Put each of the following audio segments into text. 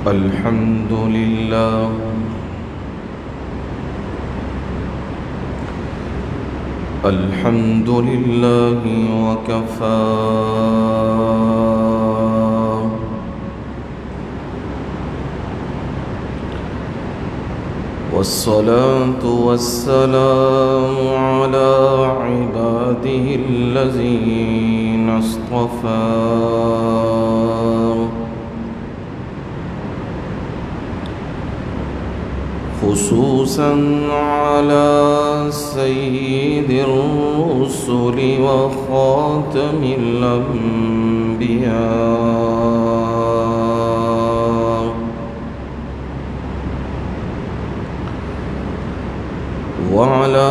الحمد لله الحمد لله وكفى والصلاة والسلام على عباده الذين اصطفى خصوصا على سيد الرسل وخاتم الأنبياء وعلى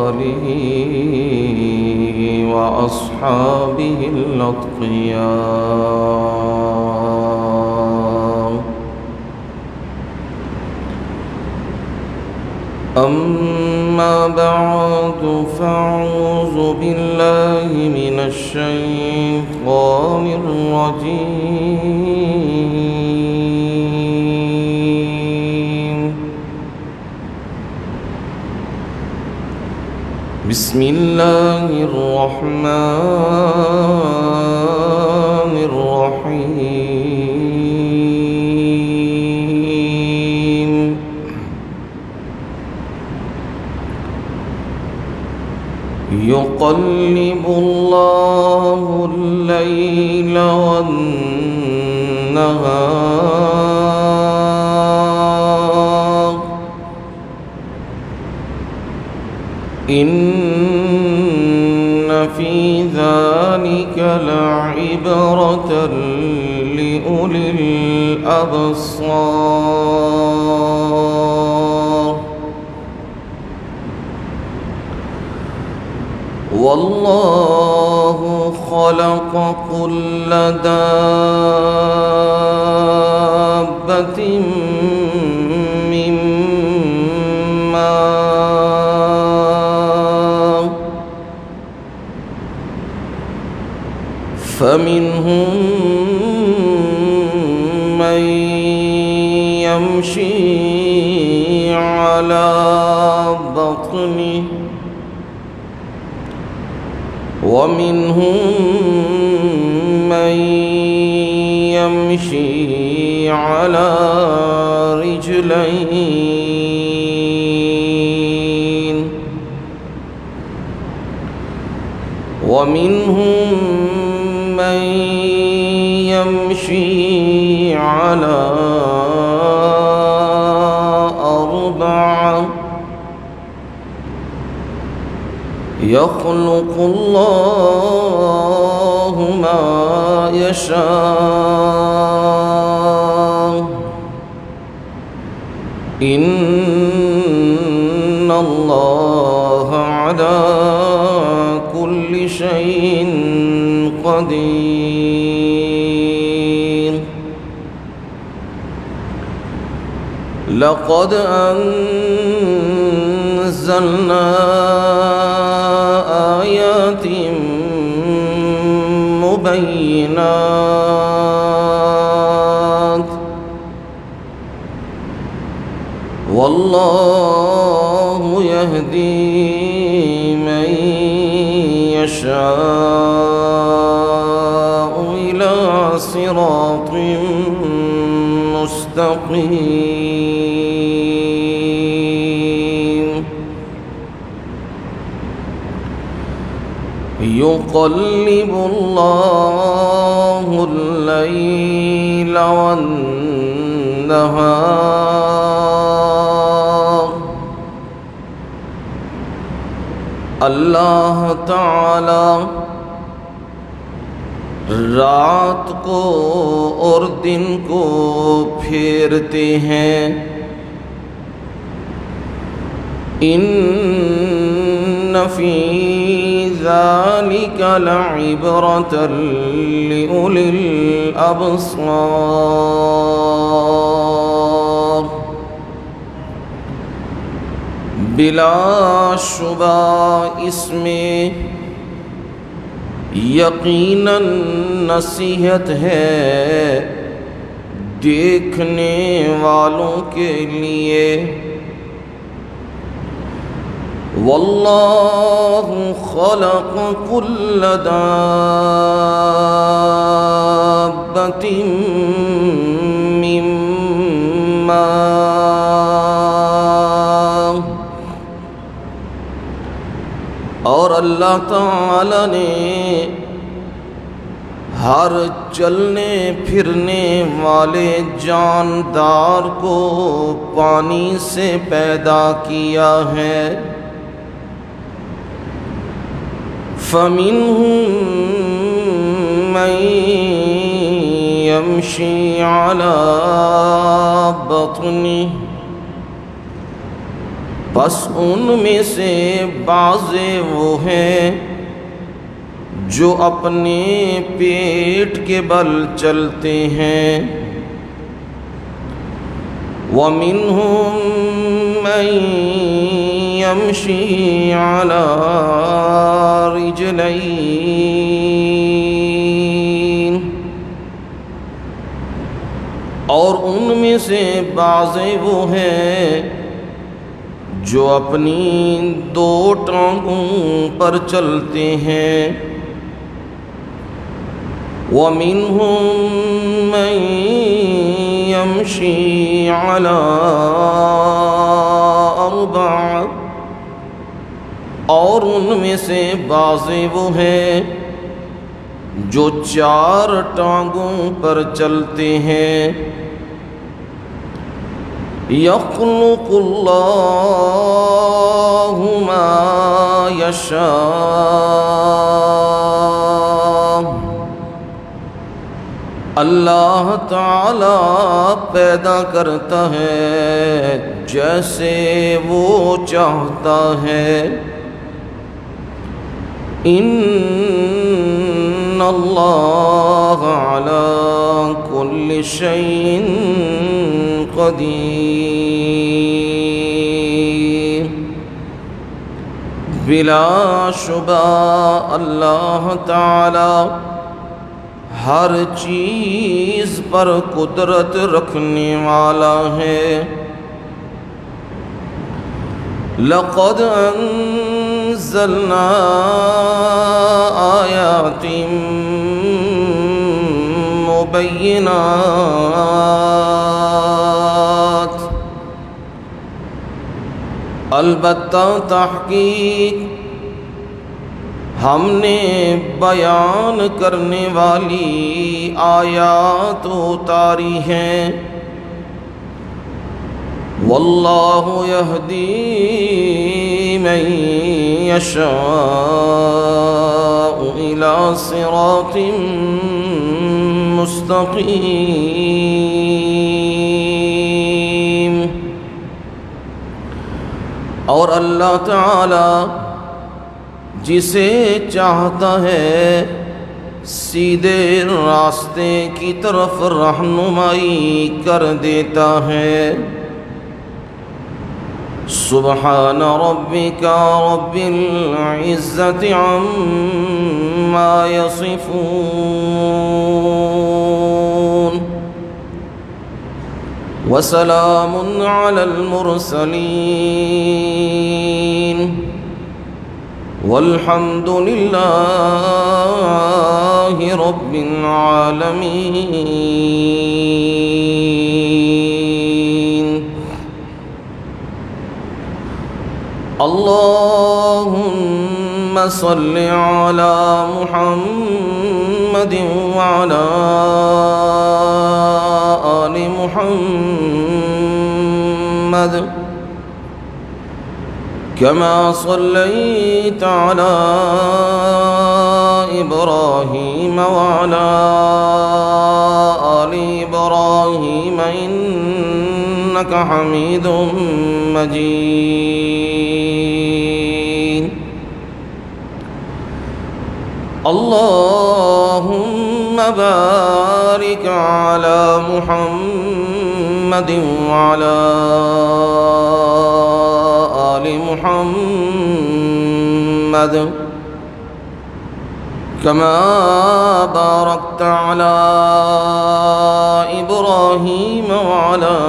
آله وأصحابه الأتقياء. أما بعد فأعوذ بالله من الشيطان الرجيم. بسم الله الرحمن الرحيم. يقلب الله الليل والنهار إن في ذلك لعبرة لأولي الأبصار. والله خلق كل دابة من ماء فمنهم من يمشي على بطنه ومنهم من يمشي على رجلين ومنهم من يمشي على أربعة. يخلق الله ما يشاء إن الله على كل شيء قدير. لقد أنزلنا آيات مبينات والله يهدي من يشاء إلى صراط مستقيم. يقلب الله الليل والنهار. اللہ تعالی رات کو اور دن کو پھیرتے ہیں. ان فی ذلك لعبرة لأولي الأبصار. بلا شبہ اس میں یقیناً نصیحت ہے دیکھنے والوں کے لیے۔ واللہ خلق کل دابۃ من ماء، اور اللہ تعالی نے ہر چلنے پھرنے والے جاندار کو پانی سے پیدا کیا ہے۔ فَمِنْهُمْ مَنْ يَمْشِي عَلَى بَطْنِهِ، پس ان میں سے بعض وہ ہیں جو اپنے پیٹ کے بل چلتے ہیں۔ وَمِنْهُمْ مَنْ يَمْشِي عَلَى رِجْلَيْنِ، اور ان میں سے بعض وہ ہیں جو اپنی دو ٹانگوں پر چلتے ہیں۔ وَمِنْهُمْ مَنْ يَمْشِي عَلَى أَرْبَعٍ، اور ان میں سے بعض وہ ہیں جو چار ٹانگوں پر چلتے ہیں۔ يَخْلُقُ اللَّهُ مَا يَشَاءُ، اللہ تعالی پیدا کرتا ہے جیسے وہ چاہتا ہے۔ ان اللہ علی کل شیء قدیر، بلا شبہ اللہ تعالی ہر چیز پر قدرت رکھنے والا ہے۔ لقد انزلنا آیات مبینات، البتہ تحقیق ہم نے بیان کرنے والی آیات اتاری ہیں۔ واللہ یہدی من یشاء الی صراط مستقیم، اور اللہ تعالی جسے چاہتا ہے سیدھے راستے کی طرف رہنمائی کر دیتا ہے۔ سبحان ربک رب العزت عما یصفون، وسلام علی المرسلین، والحمد للہ رب العالمین۔ اللہم صل علی محمد وعلی آل محمد، كما صليت على إبراهيم وعلى آل إبراهيم إنك حميد مجيد۔ اللهم بارك على محمد وعلى آل محمد كما باركت على إبراهيم وعلى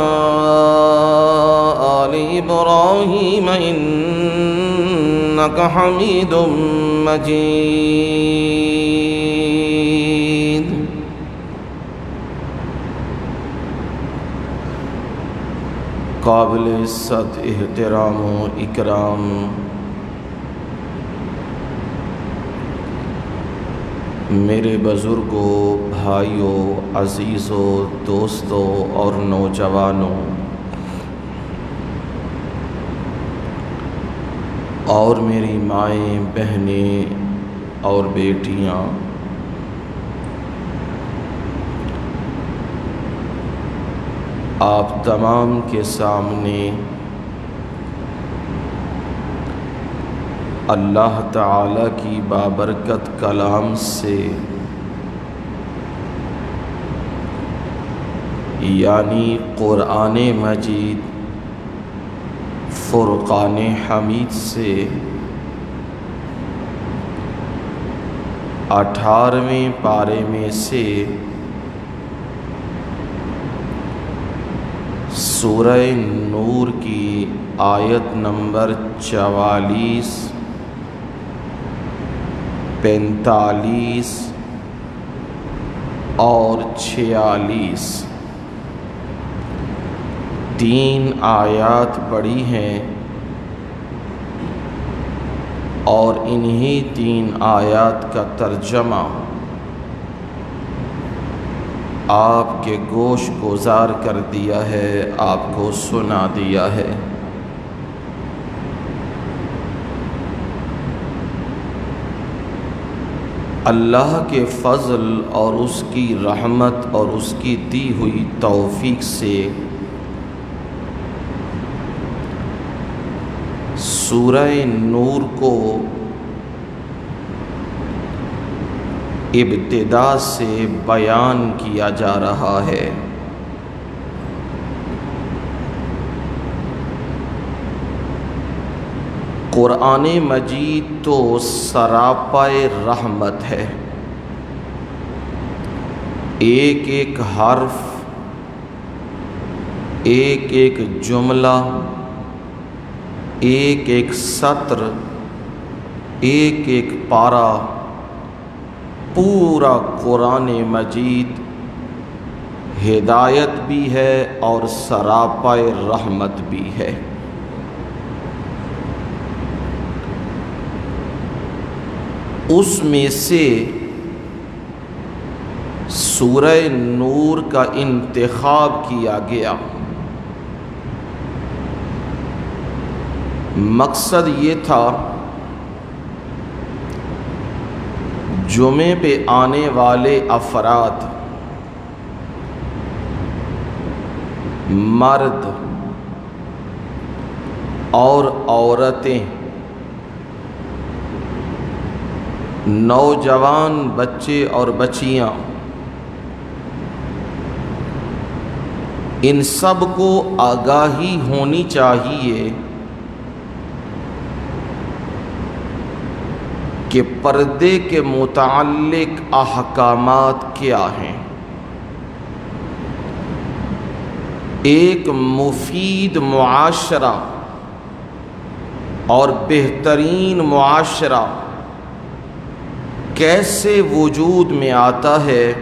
آل إبراهيم إنك حميد مجيد. قابل عزت احترام و اکرام میرے بزرگوں، بھائیوں، عزیزوں، دوستوں اور نوجوانوں اور میری مائیں، بہنیں اور بیٹیاں، آپ تمام کے سامنے اللہ تعالی کی بابرکت کلام سے یعنی قرآن مجید فرقان حمید سے 18ویں پارے میں سے سورہ نور کی آیت نمبر 44، 45 اور 46 3 آیات پڑھی ہیں، اور انہی 3 آیات کا ترجمہ آپ کے گوش گزار کر دیا ہے، آپ کو سنا دیا ہے۔ اللہ کے فضل اور اس کی رحمت اور اس کی دی ہوئی توفیق سے سورہ نور کو ابتدا سے بیان کیا جا رہا ہے۔ قرآن مجید تو سراپائے رحمت ہے، ایک ایک حرف، ایک ایک جملہ، ایک ایک سطر، ایک ایک پارہ، پورا قرآن مجید ہدایت بھی ہے اور سراپائے رحمت بھی ہے۔ اس میں سے سورہ نور کا انتخاب کیا گیا، مقصد یہ تھا جمعے پہ آنے والے افراد، مرد اور عورتیں، نوجوان بچے اور بچیاں، ان سب کو آگاہی ہونی چاہیے کہ پردے کے متعلق احکامات کیا ہیں۔ ایک مفید معاشرہ اور بہترین معاشرہ کیسے وجود میں آتا ہے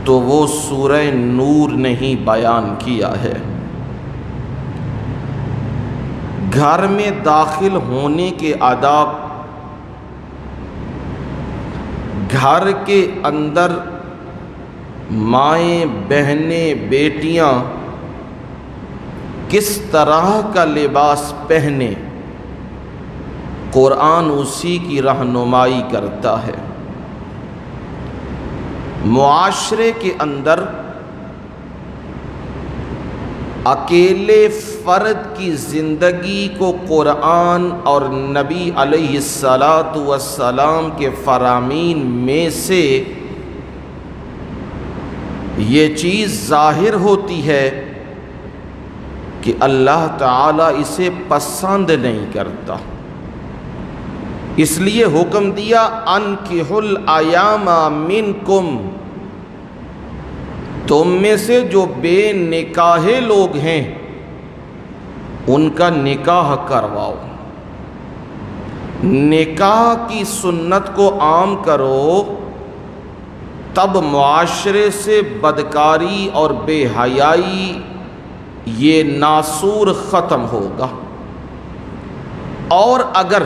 تو وہ سورہ نور نے ہی بیان کیا ہے۔ گھر میں داخل ہونے کے آداب، گھر کے اندر مائیں، بہنیں، بیٹیاں کس طرح کا لباس پہنے، قرآن اسی کی رہنمائی کرتا ہے۔ معاشرے کے اندر اکیلے فرد کی زندگی کو قرآن اور نبی علیہ السلام کے فرامین میں سے یہ چیز ظاہر ہوتی ہے کہ اللہ تعالیٰ اسے پسند نہیں کرتا۔ اس لیے حکم دیا انکحوا الایام منکم، تم میں سے جو بے نکاح لوگ ہیں ان کا نکاح کرواؤ، نکاح کی سنت کو عام کرو، تب معاشرے سے بدکاری اور بے حیائی یہ ناسور ختم ہوگا۔ اور اگر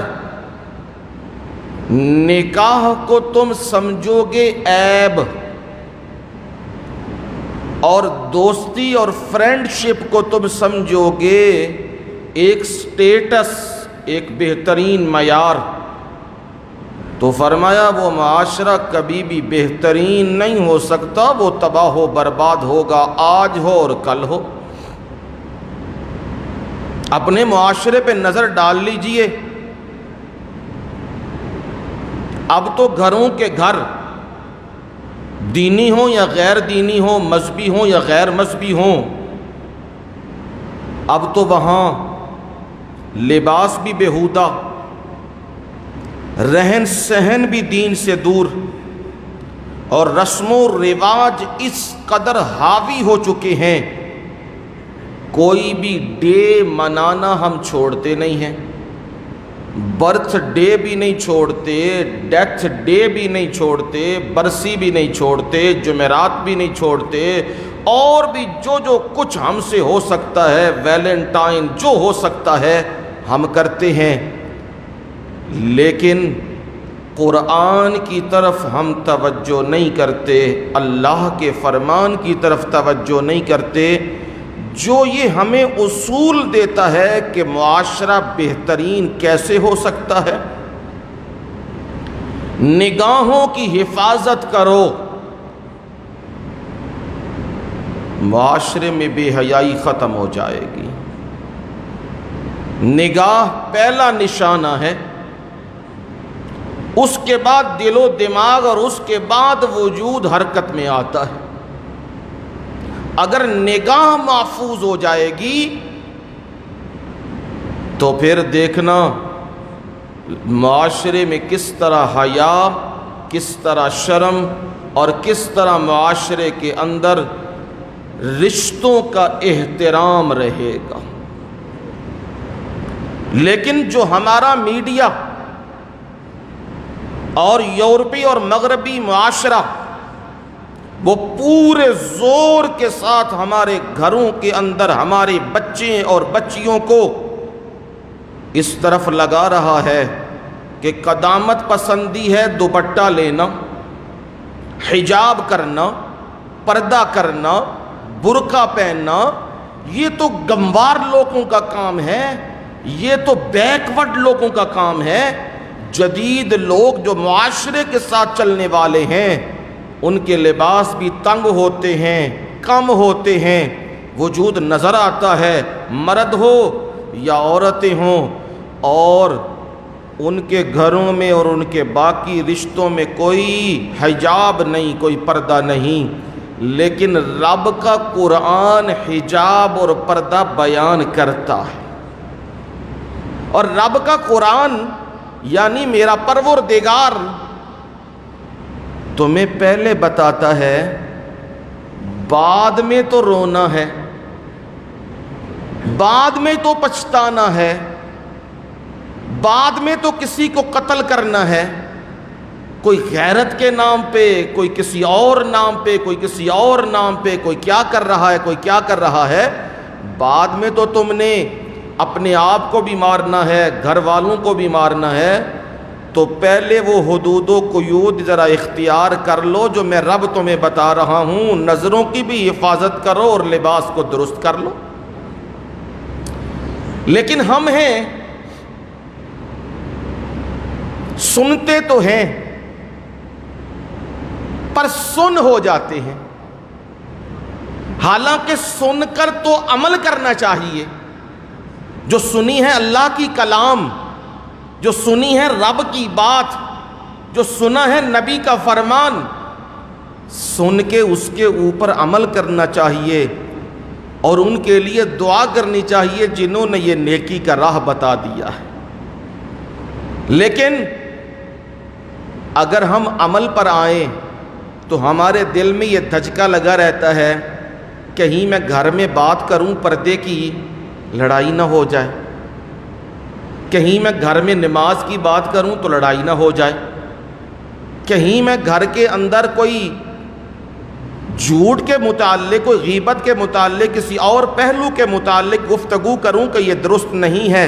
نکاح کو تم سمجھو گے عیب، اور دوستی اور فرینڈ شپ کو تم سمجھو گے ایک سٹیٹس، ایک بہترین معیار، تو فرمایا وہ معاشرہ کبھی بھی بہترین نہیں ہو سکتا، وہ تباہ و برباد ہوگا، آج ہو اور کل ہو۔ اپنے معاشرے پہ نظر ڈال لیجئے، اب تو گھروں کے گھر دینی ہوں یا غیر دینی ہوں، مذہبی ہوں یا غیر مذہبی ہوں، اب تو وہاں لباس بھی بیہودہ، رہن سہن بھی دین سے دور، اور رسم و رواج اس قدر حاوی ہو چکے ہیں، کوئی بھی ڈے منانا ہم چھوڑتے نہیں ہیں، برتھ ڈے بھی نہیں چھوڑتے، ڈیتھ ڈے بھی نہیں چھوڑتے، برسی بھی نہیں چھوڑتے، جمعرات بھی نہیں چھوڑتے، اور بھی جو کچھ ہم سے ہو سکتا ہے، ویلنٹائن جو ہو سکتا ہے ہم کرتے ہیں، لیکن قرآن کی طرف ہم توجہ نہیں کرتے، اللہ کے فرمان کی طرف توجہ نہیں کرتے، جو یہ ہمیں اصول دیتا ہے کہ معاشرہ بہترین کیسے ہو سکتا ہے۔ نگاہوں کی حفاظت کرو، معاشرے میں بے حیائی ختم ہو جائے گی۔ نگاہ پہلا نشانہ ہے، اس کے بعد دل و دماغ، اور اس کے بعد وجود حرکت میں آتا ہے۔ اگر نگاہ محفوظ ہو جائے گی تو پھر دیکھنا معاشرے میں کس طرح حیا، کس طرح شرم، اور کس طرح معاشرے کے اندر رشتوں کا احترام رہے گا۔ لیکن جو ہمارا میڈیا اور یورپی اور مغربی معاشرہ وہ پورے زور کے ساتھ ہمارے گھروں کے اندر ہمارے بچے اور بچیوں کو اس طرف لگا رہا ہے کہ قدامت پسندی ہے دوپٹہ لینا، حجاب کرنا، پردہ کرنا، برقع پہننا، یہ تو گنوار لوگوں کا کام ہے، یہ تو بیکورڈ لوگوں کا کام ہے۔ جدید لوگ جو معاشرے کے ساتھ چلنے والے ہیں ان کے لباس بھی تنگ ہوتے ہیں، کم ہوتے ہیں، وجود نظر آتا ہے، مرد ہو یا عورتیں ہوں، اور ان کے گھروں میں اور ان کے باقی رشتوں میں کوئی حجاب نہیں، کوئی پردہ نہیں، لیکن رب کا قرآن حجاب اور پردہ بیان کرتا ہے۔ اور رب کا قرآن یعنی میرا پروردگار تمہیں پہلے بتاتا ہے، بعد میں تو رونا ہے، بعد میں تو پچھتانا ہے، بعد میں تو کسی کو قتل کرنا ہے، کوئی غیرت کے نام پہ، کوئی کسی اور نام پہ، کوئی کسی اور نام پہ، کوئی کیا کر رہا ہے، کوئی کیا کر رہا ہے، بعد میں تو تم نے اپنے آپ کو بھی مارنا ہے، گھر والوں کو بھی مارنا ہے، تو پہلے وہ حدود و قیود ذرا اختیار کر لو جو میں رب تمہیں بتا رہا ہوں، نظروں کی بھی حفاظت کرو اور لباس کو درست کر لو۔ لیکن ہم ہیں، سنتے تو ہیں پر سن ہو جاتے ہیں، حالانکہ سن کر تو عمل کرنا چاہیے۔ جو سنی ہے اللہ کی کلام، جو سنی ہے رب کی بات، جو سنا ہے نبی کا فرمان، سن کے اس کے اوپر عمل کرنا چاہیے، اور ان کے لیے دعا کرنی چاہیے جنہوں نے یہ نیکی کا راہ بتا دیا ہے۔ لیکن اگر ہم عمل پر آئیں تو ہمارے دل میں یہ دھچکا لگا رہتا ہے کہیں میں گھر میں بات کروں پردے کی لڑائی نہ ہو جائے، کہیں میں گھر میں نماز کی بات کروں تو لڑائی نہ ہو جائے، کہیں میں گھر کے اندر کوئی جھوٹ کے متعلق، کوئی غیبت کے متعلق، کسی اور پہلو کے متعلق گفتگو کروں کہ یہ درست نہیں ہے،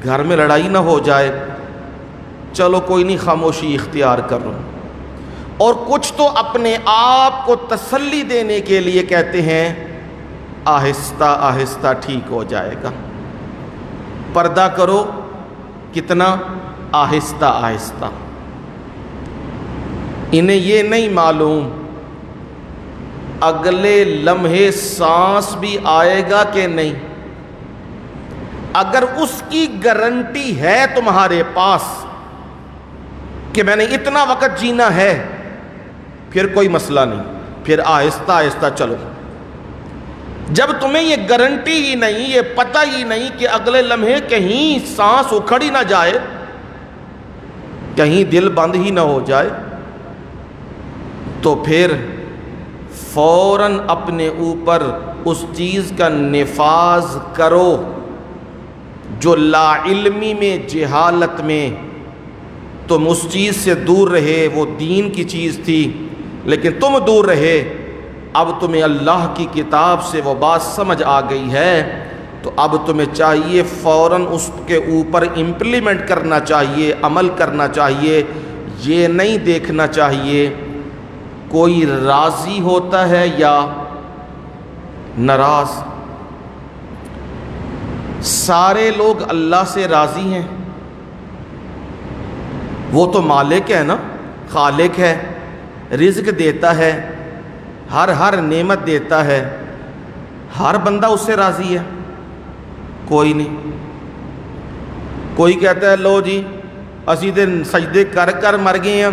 گھر میں لڑائی نہ ہو جائے، چلو کوئی نہیں، خاموشی اختیار کر لوں۔ اور کچھ تو اپنے آپ کو تسلی دینے کے لیے کہتے ہیں آہستہ آہستہ ٹھیک ہو جائے گا، پردہ کرو، کتنا آہستہ آہستہ۔ انہیں یہ نہیں معلوم اگلے لمحے سانس بھی آئے گا کہ نہیں۔ اگر اس کی گارنٹی ہے تمہارے پاس کہ میں نے اتنا وقت جینا ہے، پھر کوئی مسئلہ نہیں، پھر آہستہ آہستہ چلو۔ جب تمہیں یہ گارنٹی ہی نہیں، یہ پتہ ہی نہیں کہ اگلے لمحے کہیں سانس اکھڑ ہی نہ جائے، کہیں دل بند ہی نہ ہو جائے، تو پھر فوراً اپنے اوپر اس چیز کا نفاذ کرو جو لا علمی میں، جہالت میں تم اس چیز سے دور رہے، وہ دین کی چیز تھی لیکن تم دور رہے، اب تمہیں اللہ کی کتاب سے وہ بات سمجھ آ گئی ہے، تو اب تمہیں چاہیے فوراً اس کے اوپر امپلیمنٹ کرنا چاہیے، عمل کرنا چاہیے۔ یہ نہیں دیکھنا چاہیے کوئی راضی ہوتا ہے یا ناراض۔ سارے لوگ اللہ سے راضی ہیں، وہ تو مالک ہے نا، خالق ہے، رزق دیتا ہے، ہر نعمت دیتا ہے، ہر بندہ اس سے راضی ہے؟ کوئی نہیں۔ کوئی کہتا ہے لو جی اسی تے سجدے کر کر مر گئے ہیں،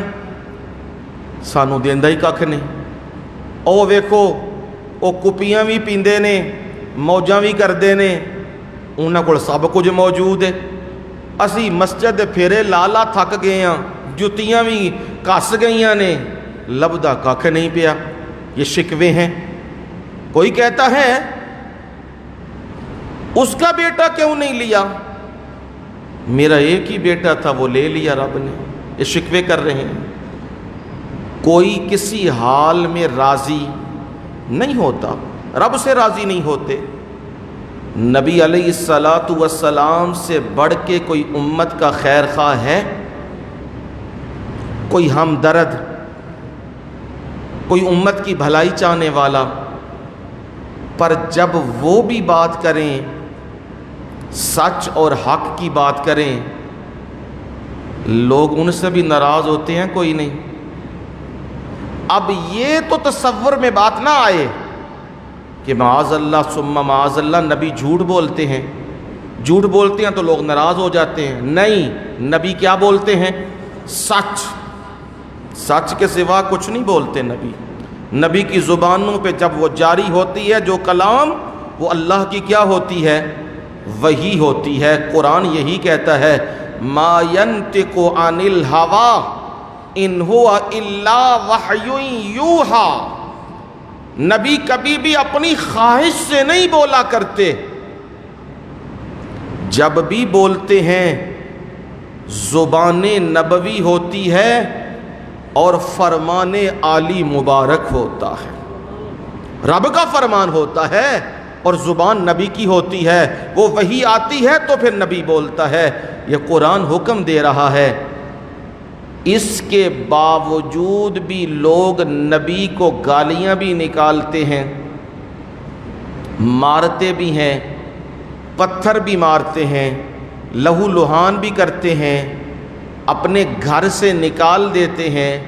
سانو دیندا ہی ککھ نہیں۔ او ویکھو او کپیاں بھی پیندے نے، موجاں بھی کردے نے، انہاں کول سب کچھ موجود ہے، اسی مسجد پھیرے لالا تھک گئے ہیں، جتیاں بھی کس گئیاں نے، لبدا ککھ نہیں پیا۔ یہ شکوے ہیں۔ کوئی کہتا ہے اس کا بیٹا کیوں نہیں لیا، میرا ایک ہی بیٹا تھا وہ لے لیا رب نے، یہ شکوے کر رہے ہیں۔ کوئی کسی حال میں راضی نہیں ہوتا، رب سے راضی نہیں ہوتے۔ نبی علیہ الصلاۃ والسلام سے بڑھ کے کوئی امت کا خیر خواہ ہے؟ کوئی ہمدرد، کوئی امت کی بھلائی چاہنے والا؟ پر جب وہ بھی بات کریں، سچ اور حق کی بات کریں، لوگ ان سے بھی ناراض ہوتے ہیں؟ کوئی نہیں۔ اب یہ تو تصور میں بات نہ آئے کہ معاذ اللہ ثم معاذ اللہ نبی جھوٹ بولتے ہیں، جھوٹ بولتے ہیں تو لوگ ناراض ہو جاتے ہیں۔ نہیں، نبی کیا بولتے ہیں؟ سچ، سچ کے سوا کچھ نہیں بولتے نبی۔ نبی کی زبانوں پہ جب وہ جاری ہوتی ہے جو کلام، وہ اللہ کی کیا ہوتی ہے؟ وحی ہوتی ہے۔ قرآن یہی کہتا ہے ما ینطق عن الہوی ان ہوا الا وحی یوحی۔ نبی کبھی بھی اپنی خواہش سے نہیں بولا کرتے، جب بھی بولتے ہیں زبان نبوی ہوتی ہے اور فرمان عالی مبارک ہوتا ہے، رب کا فرمان ہوتا ہے اور زبان نبی کی ہوتی ہے، وہ وحی آتی ہے تو پھر نبی بولتا ہے۔ یہ قرآن حکم دے رہا ہے۔ اس کے باوجود بھی لوگ نبی کو گالیاں بھی نکالتے ہیں، مارتے بھی ہیں، پتھر بھی مارتے ہیں، لہو لہان بھی کرتے ہیں، اپنے گھر سے نکال دیتے ہیں،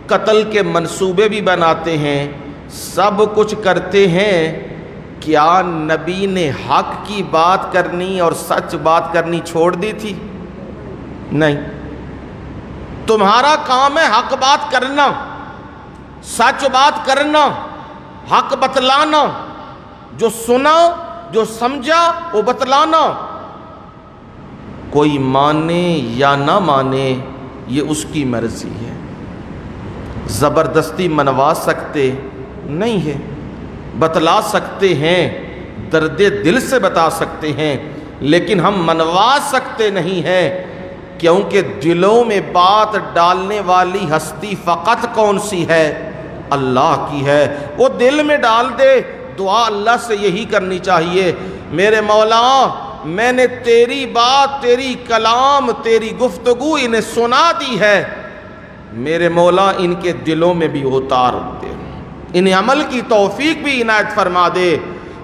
قتل کے منصوبے بھی بناتے ہیں، سب کچھ کرتے ہیں۔ کیا نبی نے حق کی بات کرنی اور سچ بات کرنی چھوڑ دی تھی؟ نہیں۔ تمہارا کام ہے حق بات کرنا، سچ بات کرنا، حق بتلانا، جو سنا جو سمجھا وہ بتلانا۔ کوئی مانے یا نہ مانے یہ اس کی مرضی ہے، زبردستی منوا سکتے نہیں ہے، بتلا سکتے ہیں، درد دل سے بتا سکتے ہیں، لیکن ہم منوا سکتے نہیں ہیں، کیونکہ دلوں میں بات ڈالنے والی ہستی فقط کون سی ہے؟ اللہ کی ہے۔ وہ دل میں ڈال دے، دعا اللہ سے یہی کرنی چاہیے، میرے مولا میں نے تیری بات، تیری کلام، تیری گفتگو انہیں سنا دی ہے، میرے مولا ان کے دلوں میں بھی اتار دے، انہیں عمل کی توفیق بھی عنایت فرما دے۔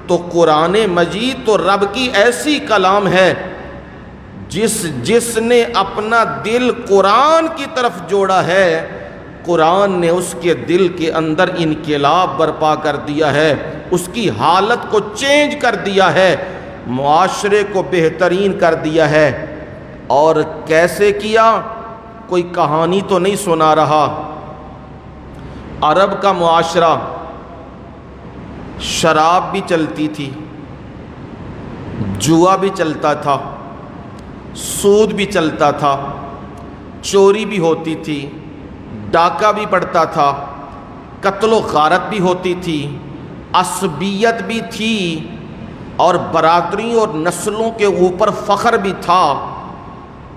تو قرآن مجید تو رب کی ایسی کلام ہے جس نے اپنا دل قرآن کی طرف جوڑا ہے، قرآن نے اس کے دل کے اندر انقلاب برپا کر دیا ہے، اس کی حالت کو چینج کر دیا ہے، معاشرے کو بہترین کر دیا ہے۔ اور کیسے کیا؟ کوئی کہانی تو نہیں سنا رہا۔ عرب کا معاشرہ، شراب بھی چلتی تھی، جوا بھی چلتا تھا، سود بھی چلتا تھا، چوری بھی ہوتی تھی، ڈاکہ بھی پڑتا تھا، قتل و غارت بھی ہوتی تھی، عصبیت بھی تھی، اور برادری اور نسلوں کے اوپر فخر بھی تھا،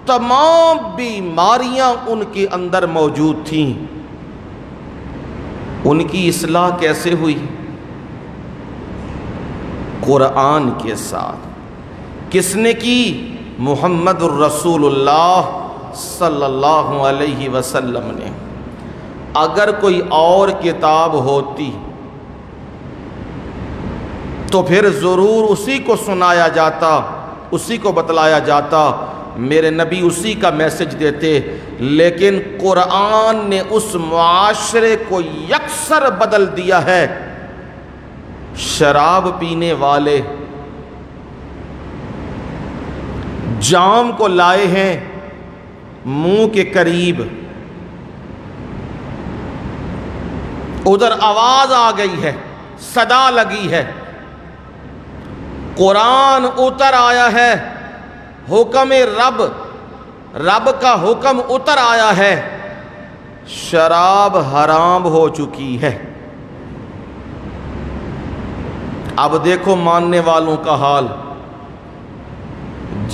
تمام بیماریاں ان کے اندر موجود تھیں۔ ان کی اصلاح کیسے ہوئی؟ قرآن کے ساتھ۔ کس نے کی؟ محمد الرسول اللہ صلی اللہ علیہ وسلم نے۔ اگر کوئی اور کتاب ہوتی تو پھر ضرور اسی کو سنایا جاتا، اسی کو بتلایا جاتا، میرے نبی اسی کا میسج دیتے، لیکن قرآن نے اس معاشرے کو یکسر بدل دیا ہے۔ شراب پینے والے جام کو لائے ہیں منہ کے قریب، ادھر آواز آ گئی ہے، صدا لگی ہے، قرآن اتر آیا ہے، حکم رب کا حکم اتر آیا ہے، شراب حرام ہو چکی ہے۔ اب دیکھو ماننے والوں کا حال،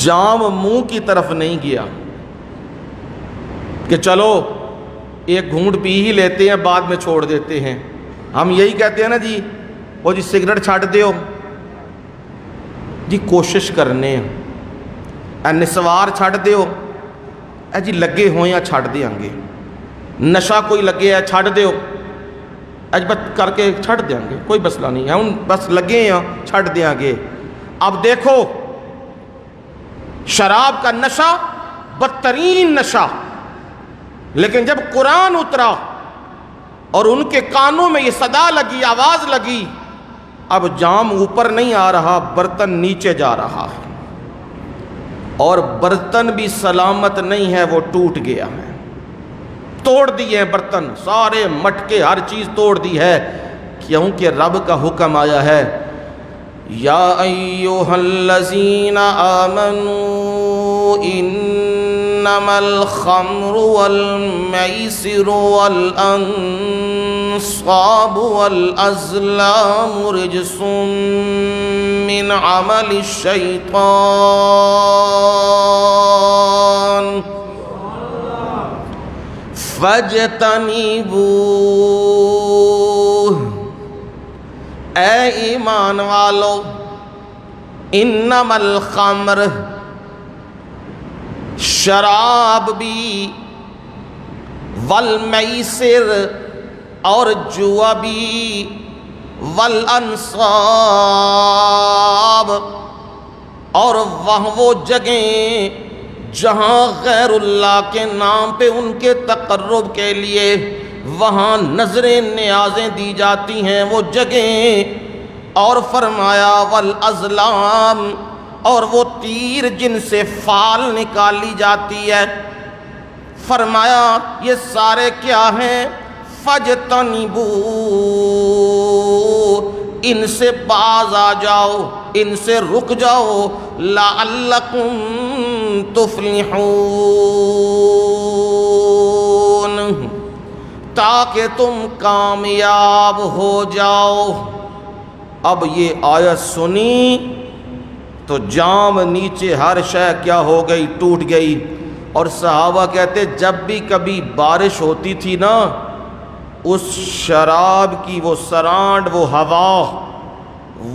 جام منہ کی طرف نہیں گیا کہ چلو ایک گھونٹ پی ہی لیتے ہیں بعد میں چھوڑ دیتے ہیں۔ ہم یہی کہتے ہیں نا جی، وہ جی سگریٹ چھٹ دیو جی، کوشش کرنے نسوار چھٹ دیو اے جی، لگے ہوئے ہیں چھٹ دیاں گے، نشہ کوئی لگے ہے چھٹ دیو اج بس کر کے چھٹ دیاں گے، کوئی مسئلہ نہیں ہے، ہم بس لگے ہیں چھٹ دیاں گے۔ اب دیکھو شراب کا نشہ بدترین نشہ، لیکن جب قرآن اترا اور ان کے کانوں میں یہ صدا لگی، آواز لگی، اب جام اوپر نہیں آ رہا، برتن نیچے جا رہا ہے، اور برتن بھی سلامت نہیں ہے، وہ ٹوٹ گیا ہے، توڑ دیے برتن، سارے مٹکے، ہر چیز توڑ دی ہے، کیونکہ رب کا حکم آیا ہے، یا ایھا الذین آمنوا انما الخمر والمیسر والانصاب والازلام رجس من عمل الشیطان فاجتنبوہ۔ اے ایمان والو، انما الخمر، شراب بھی، والمیسر، اور جوا بھی، والانصاب، اور وہ جگہیں جہاں غیر اللہ کے نام پہ ان کے تقرب کے لیے وہاں نظریں نیازیں دی جاتی ہیں، وہ جگہیں، اور فرمایا والازلام، اور وہ تیر جن سے فال نکالی جاتی ہے، فرمایا یہ سارے کیا ہیں؟ فَاجْتَنِبُوا، ان سے باز آ جاؤ، ان سے رک جاؤ، لَعَلَّكُمْ تُفْلِحُونَ۔ تاکہ تم کامیاب ہو جاؤ۔ اب یہ آیت سنی تو جام نیچے ہر شے کیا ہو گئی، ٹوٹ گئی۔ اور صحابہ کہتے جب بھی کبھی بارش ہوتی تھی نا، اس شراب کی وہ سرانڈ، وہ ہوا،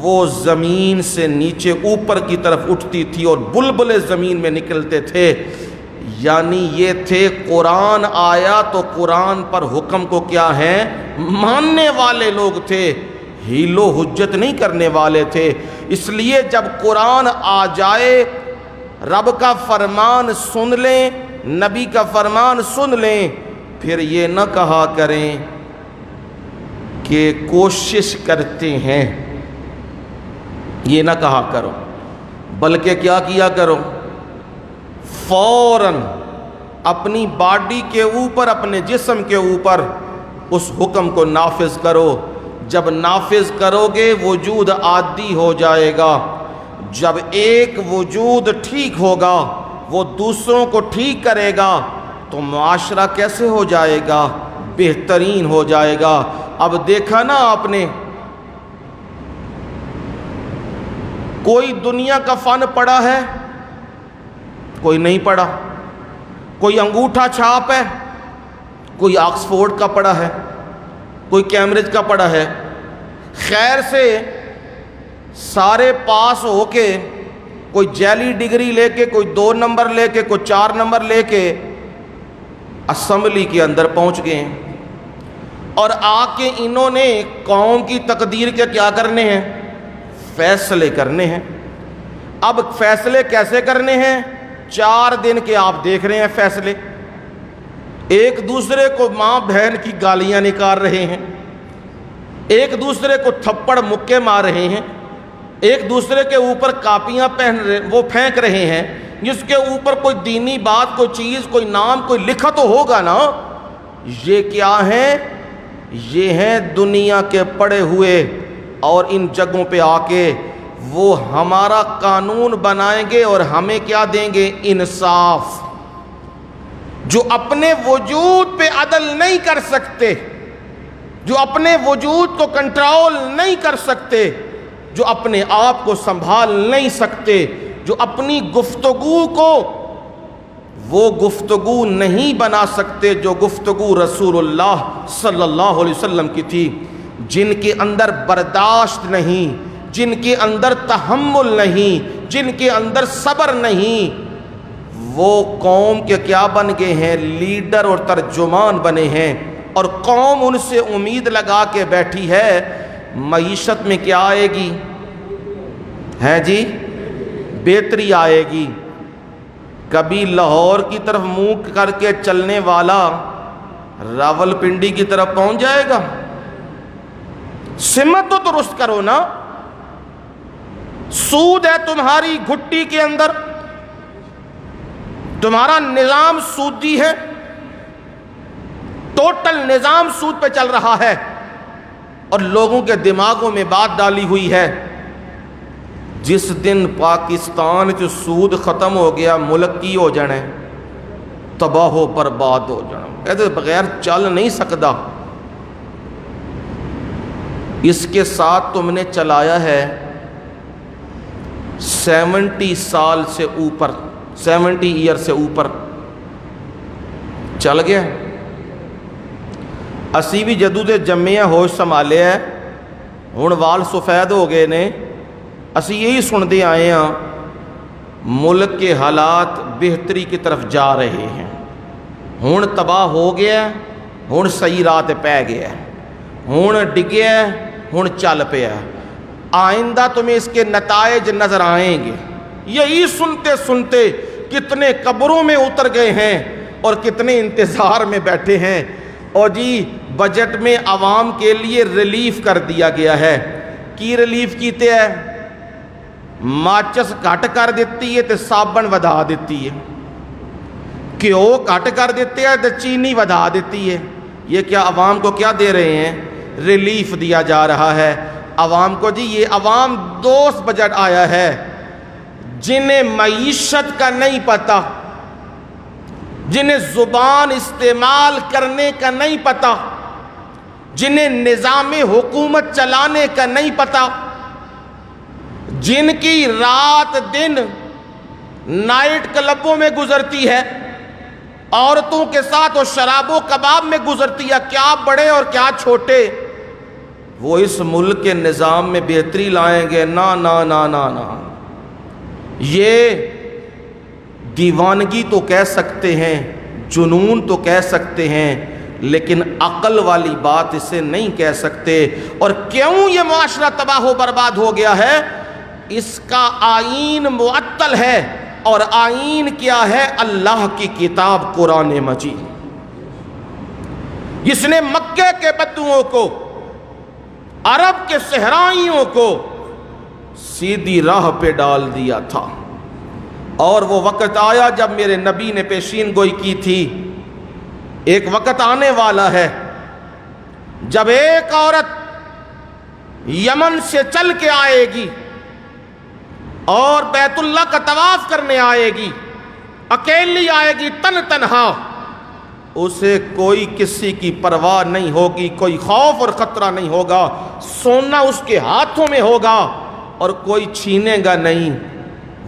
وہ زمین سے نیچے اوپر کی طرف اٹھتی تھی اور بلبلے زمین میں نکلتے تھے۔ یعنی یہ تھے قرآن آیا تو قرآن پر حکم کو کیا ہیں، ماننے والے لوگ تھے، حیل و حجت نہیں کرنے والے تھے۔ اس لیے جب قرآن آ جائے، رب کا فرمان سن لیں، نبی کا فرمان سن لیں، پھر یہ نہ کہا کریں کہ کوشش کرتے ہیں، یہ نہ کہا کرو، بلکہ کیا کیا کرو، فوراً اپنی باڈی کے اوپر، اپنے جسم کے اوپر اس حکم کو نافذ کرو۔ جب نافذ کرو گے وجود عادی ہو جائے گا۔ جب ایک وجود ٹھیک ہوگا، وہ دوسروں کو ٹھیک کرے گا، تو معاشرہ کیسے ہو جائے گا، بہترین ہو جائے گا۔ اب دیکھا نا آپ نے، کوئی دنیا کا فن پڑھا ہے، کوئی نہیں پڑھا، کوئی انگوٹھا چھاپ ہے، کوئی آکسفورڈ کا پڑھا ہے، کوئی کیمبرج کا پڑھا ہے، خیر سے سارے پاس ہو کے، کوئی جعلی ڈگری لے کے، کوئی 2 نمبر لے کے، کوئی 4 نمبر لے کے اسمبلی کے اندر پہنچ گئے، اور آ کے انہوں نے قوم کی تقدیر کے کیا کرنے ہیں، فیصلے کرنے ہیں۔ اب فیصلے کیسے کرنے ہیں؟ 4 دن کے آپ دیکھ رہے ہیں فیصلے، ایک دوسرے کو ماں بہن کی گالیاں نکال رہے ہیں، ایک دوسرے کو تھپڑ مکے مار رہے ہیں، ایک دوسرے کے اوپر کاپیاں وہ پھینک رہے ہیں، جس کے اوپر کوئی دینی بات، کوئی چیز، کوئی نام، کوئی لکھا تو ہوگا نا۔ یہ کیا ہیں؟ یہ ہیں دنیا کے پڑے ہوئے، اور ان جگہوں پہ آ کے وہ ہمارا قانون بنائیں گے اور ہمیں کیا دیں گے؟ انصاف۔ جو اپنے وجود پہ عدل نہیں کر سکتے، جو اپنے وجود کو کنٹرول نہیں کر سکتے، جو اپنے آپ کو سنبھال نہیں سکتے، جو اپنی گفتگو کو وہ گفتگو نہیں بنا سکتے جو گفتگو رسول اللہ صلی اللہ علیہ وسلم کی تھی، جن کے اندر برداشت نہیں، جن کے اندر تحمل نہیں، جن کے اندر صبر نہیں، وہ قوم کے کیا بن گئے ہیں؟ لیڈر اور ترجمان بنے ہیں۔ اور قوم ان سے امید لگا کے بیٹھی ہے، معیشت میں کیا آئے گی؟ ہے جی، بہتری آئے گی۔ کبھی لاہور کی طرف منہ کر کے چلنے والا راول پنڈی کی طرف پہنچ جائے گا؟ سمت تو درست کرو نا۔ سود ہے تمہاری گھٹی کے اندر، تمہارا نظام سودی ہے، ٹوٹل نظام سود پہ چل رہا ہے، اور لوگوں کے دماغوں میں بات ڈالی ہوئی ہے، جس دن پاکستان جو سود ختم ہو گیا، ملک کی ہو جانا ہے، تباہ و برباد ہو جانا، کہتے بغیر چل نہیں سکتا۔ اس کے ساتھ تم نے چلایا ہے 70 سال سے اوپر، 70 ایئر سے اوپر چل گیا۔ اسی بھی جدو دے جمعیاں ہوش سنبھالے ہے، ہن وال سفید ہو گئے نے۔ اسی یہی سنتے آئے ہیں، ملک کے حالات بہتری کی طرف جا رہے ہیں، ہن تباہ ہو گیا، ہن صحیح راہ تے پہ گیا، ہن ڈگیا، ہن چل پیا۔ آئندہ تمہیں اس کے نتائج نظر آئیں گے۔ یہی سنتے سنتے کتنے قبروں میں اتر گئے ہیں اور کتنے انتظار میں بیٹھے ہیں۔ اور جی بجٹ میں عوام کے لیے ریلیف کر دیا گیا ہے۔ کی ریلیف کیتے ہے؟ ماچس گھٹ کر دیتی ہے تے صابن ودا دیتی ہے، گھیو گھٹ کر دیتے ہیں تے چینی ودا دیتی ہے۔ یہ کیا عوام کو کیا دے رہے ہیں؟ ریلیف دیا جا رہا ہے عوام کو۔ جی یہ عوام دوست بجٹ آیا ہے، جنہیں معیشت کا نہیں پتہ، جنہیں زبان استعمال کرنے کا نہیں پتہ، جنہیں نظام حکومت چلانے کا نہیں پتا، جن کی رات دن نائٹ کلبوں میں گزرتی ہے، عورتوں کے ساتھ اور شراب و کباب میں گزرتی ہے، کیا بڑے اور کیا چھوٹے، وہ اس ملک کے نظام میں بہتری لائیں گے؟ نا نا نا نا نا۔ یہ دیوانگی تو کہہ سکتے ہیں، جنون تو کہہ سکتے ہیں، لیکن عقل والی بات اسے نہیں کہہ سکتے۔ اور کیوں یہ معاشرہ تباہ و برباد ہو گیا ہے؟ اس کا آئین معطل ہے، اور آئین کیا ہے؟ اللہ کی کتاب قرآن مجید، جس نے مکے کے بدوؤں کو، عرب کے صحرائیوں کو سیدھی راہ پہ ڈال دیا تھا۔ اور وہ وقت آیا جب میرے نبی نے پیشین گوئی کی تھی، ایک وقت آنے والا ہے جب ایک عورت یمن سے چل کے آئے گی اور بیت اللہ کا طواف کرنے آئے گی، اکیلی آئے گی، تنہا، اسے کوئی کسی کی پرواہ نہیں ہوگی، کوئی خوف اور خطرہ نہیں ہوگا، سونا اس کے ہاتھوں میں ہوگا اور کوئی چھینے گا نہیں۔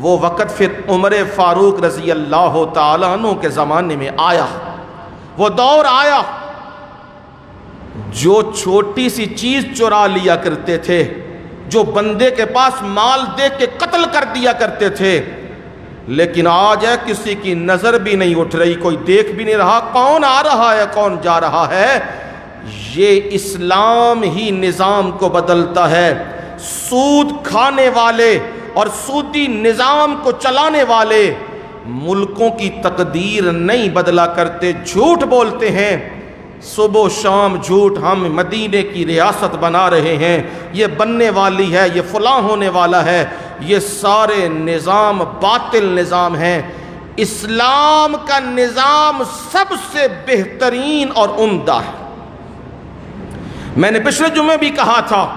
وہ وقت پھر عمر فاروق رضی اللہ تعالیٰ عنہ کے زمانے میں آیا، وہ دور آیا۔ جو چھوٹی سی چیز چرا لیا کرتے تھے، جو بندے کے پاس مال دے کے قتل کر دیا کرتے تھے، لیکن آج ہے کسی کی نظر بھی نہیں اٹھ رہی، کوئی دیکھ بھی نہیں رہا کون آ رہا ہے کون جا رہا ہے۔ یہ اسلام ہی نظام کو بدلتا ہے۔ سود کھانے والے اور سودی نظام کو چلانے والے ملکوں کی تقدیر نہیں بدلا کرتے، جھوٹ بولتے ہیں، صبح و شام جھوٹ، ہم مدینے کی ریاست بنا رہے ہیں، یہ بننے والی ہے، یہ فلاں ہونے والا ہے۔ یہ سارے نظام باطل نظام ہیں۔ اسلام کا نظام سب سے بہترین اور عمدہ ہے۔ میں نے پچھلے جمعے بھی کہا تھا،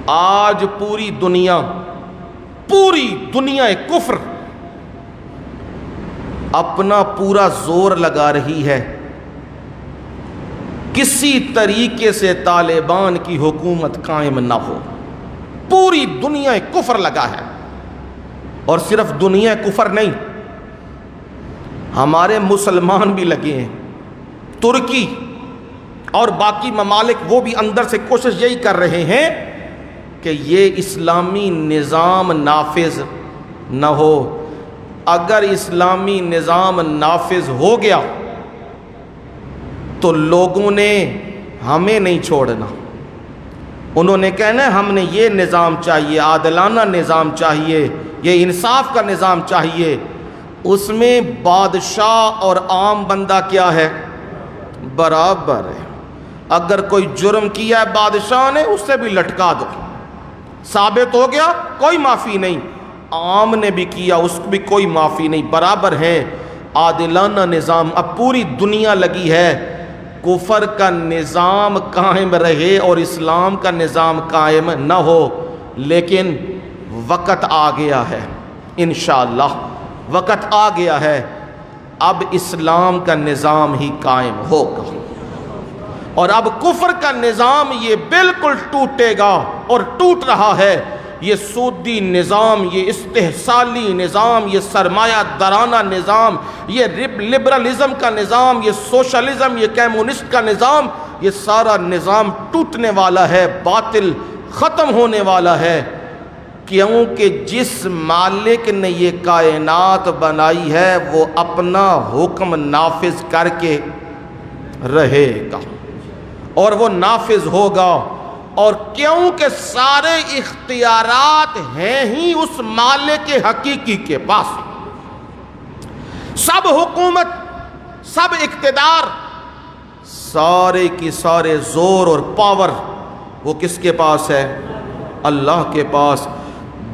آج پوری دنیا کفر اپنا پورا زور لگا رہی ہے کسی طریقے سے طالبان کی حکومت قائم نہ ہو۔ پوری دنیا کفر لگا ہے، اور صرف دنیا کفر نہیں، ہمارے مسلمان بھی لگے ہیں، ترکی اور باقی ممالک، وہ بھی اندر سے کوشش یہی کر رہے ہیں کہ یہ اسلامی نظام نافذ نہ ہو۔ اگر اسلامی نظام نافذ ہو گیا تو لوگوں نے ہمیں نہیں چھوڑنا، انہوں نے کہنا ہے ہم نے یہ نظام چاہیے، عادلانہ نظام چاہیے، یہ انصاف کا نظام چاہیے۔ اس میں بادشاہ اور عام بندہ کیا ہے؟ برابر ہے۔ اگر کوئی جرم کیا ہے بادشاہ نے، اس سے بھی لٹکا دو، ثابت ہو گیا، کوئی معافی نہیں۔ عام نے بھی کیا، اس کو بھی کوئی معافی نہیں، برابر ہے۔ عادلانہ نظام، اب پوری دنیا لگی ہے کفر کا نظام قائم رہے اور اسلام کا نظام قائم نہ ہو، لیکن وقت آ گیا ہے، انشاءاللہ وقت آ گیا ہے، اب اسلام کا نظام ہی قائم ہوگا، اور اب کفر کا نظام یہ بالکل ٹوٹے گا اور ٹوٹ رہا ہے۔ یہ سودی نظام، یہ استحصالی نظام، یہ سرمایہ دارانہ نظام، یہ لبرلزم کا نظام، یہ سوشلزم، یہ کمیونسٹ کا نظام، یہ سارا نظام ٹوٹنے والا ہے، باطل ختم ہونے والا ہے، کیونکہ جس مالک نے یہ کائنات بنائی ہے وہ اپنا حکم نافذ کر کے رہے گا، اور وہ نافذ ہوگا۔ اور کیونکہ سارے اختیارات ہیں ہی اس مالک حقیقی کے پاس، سب حکومت، سب اقتدار، سارے کی سارے زور اور پاور وہ کس کے پاس ہے؟ اللہ کے پاس۔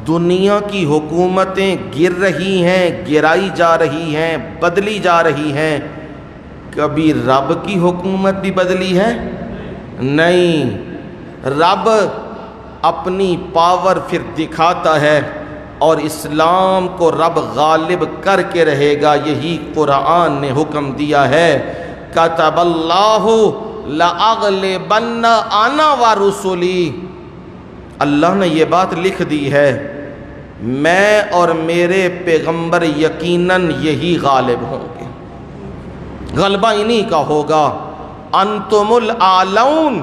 دنیا کی حکومتیں گر رہی ہیں، گرائی جا رہی ہیں، بدلی جا رہی ہیں، کبھی رب کی حکومت بھی بدلی ہے؟ نہیں، رب اپنی پاور پھر دکھاتا ہے، اور اسلام کو رب غالب کر کے رہے گا، یہی قرآن نے حکم دیا ہے۔ کتب اللہ لَأَغْلِبَنَّ أَنَا وَرُسُلِي، اللہ نے یہ بات لکھ دی ہے، میں اور میرے پیغمبر یقیناً یہی غالب ہوں گے، غلبہ انہی کا ہوگا۔ انتم الاعلون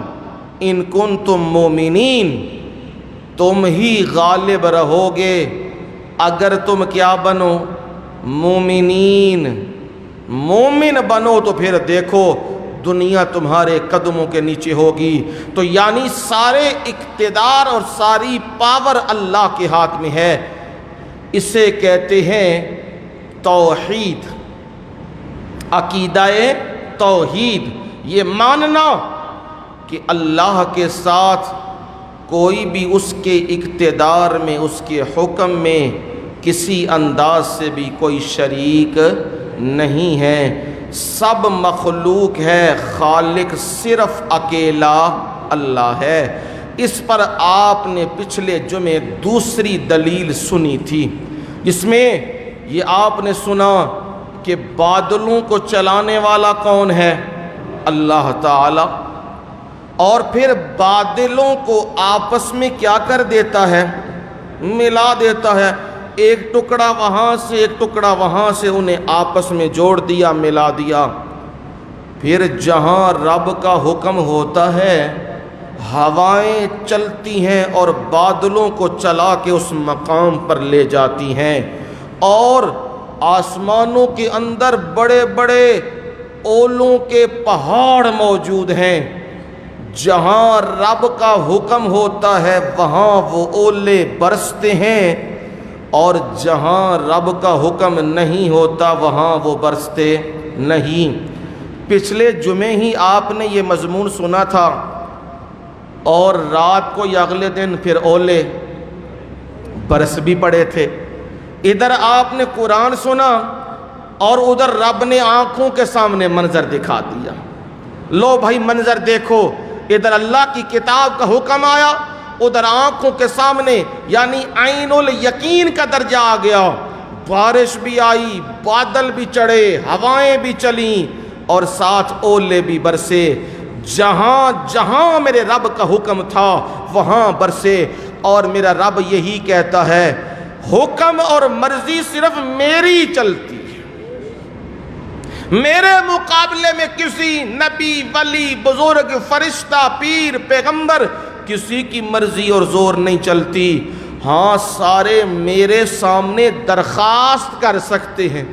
ان کنتم مومنین، تم ہی غالب رہو گے اگر تم کیا بنو؟ مومنین۔ مومن بنو تو پھر دیکھو دنیا تمہارے قدموں کے نیچے ہوگی۔ تو یعنی سارے اقتدار اور ساری پاور اللہ کے ہاتھ میں ہے۔ اسے کہتے ہیں توحید، عقیدہ توحید، یہ ماننا کہ اللہ کے ساتھ کوئی بھی اس کے اقتدار میں، اس کے حکم میں کسی انداز سے بھی کوئی شریک نہیں ہے، سب مخلوق ہے، خالق صرف اکیلا اللہ ہے۔ اس پر آپ نے پچھلے جمعے دوسری دلیل سنی تھی، جس میں یہ آپ نے سنا کہ بادلوں کو چلانے والا کون ہے؟ اللہ تعالی، اور پھر بادلوں کو آپس میں کیا کر دیتا ہے؟ ملا دیتا ہے، ایک ٹکڑا وہاں سے ایک ٹکڑا وہاں سے، انہیں آپس میں جوڑ دیا، ملا دیا۔ پھر جہاں رب کا حکم ہوتا ہے ہوائیں چلتی ہیں اور بادلوں کو چلا کے اس مقام پر لے جاتی ہیں، اور آسمانوں کے اندر بڑے بڑے اولوں کے پہاڑ موجود ہیں، جہاں رب کا حکم ہوتا ہے وہاں وہ اولے برستے ہیں، اور جہاں رب کا حکم نہیں ہوتا وہاں وہ برستے نہیں۔ پچھلے جمعے ہی آپ نے یہ مضمون سنا تھا، اور رات کو یا اگلے دن پھر اولے برس بھی پڑے تھے۔ ادھر آپ نے قرآن سنا اور ادھر رب نے آنکھوں کے سامنے منظر دکھا دیا، لو بھائی منظر دیکھو، ادھر اللہ کی کتاب کا حکم آیا، ادھر آنکھوں کے سامنے، یعنی عین الیقین کا درجہ آ گیا، بارش بھی آئی، بادل بھی چڑھے، ہوائیں بھی چلیں، اور ساتھ اولے بھی برسے، جہاں جہاں میرے رب کا حکم تھا وہاں برسے۔ اور میرا رب یہی کہتا ہے حکم اور مرضی صرف میری چلتی ہے، میرے مقابلے میں کسی نبی، ولی، بزرگ، فرشتہ، پیر، پیغمبر، کسی کی مرضی اور زور نہیں چلتی۔ ہاں سارے میرے سامنے درخواست کر سکتے ہیں،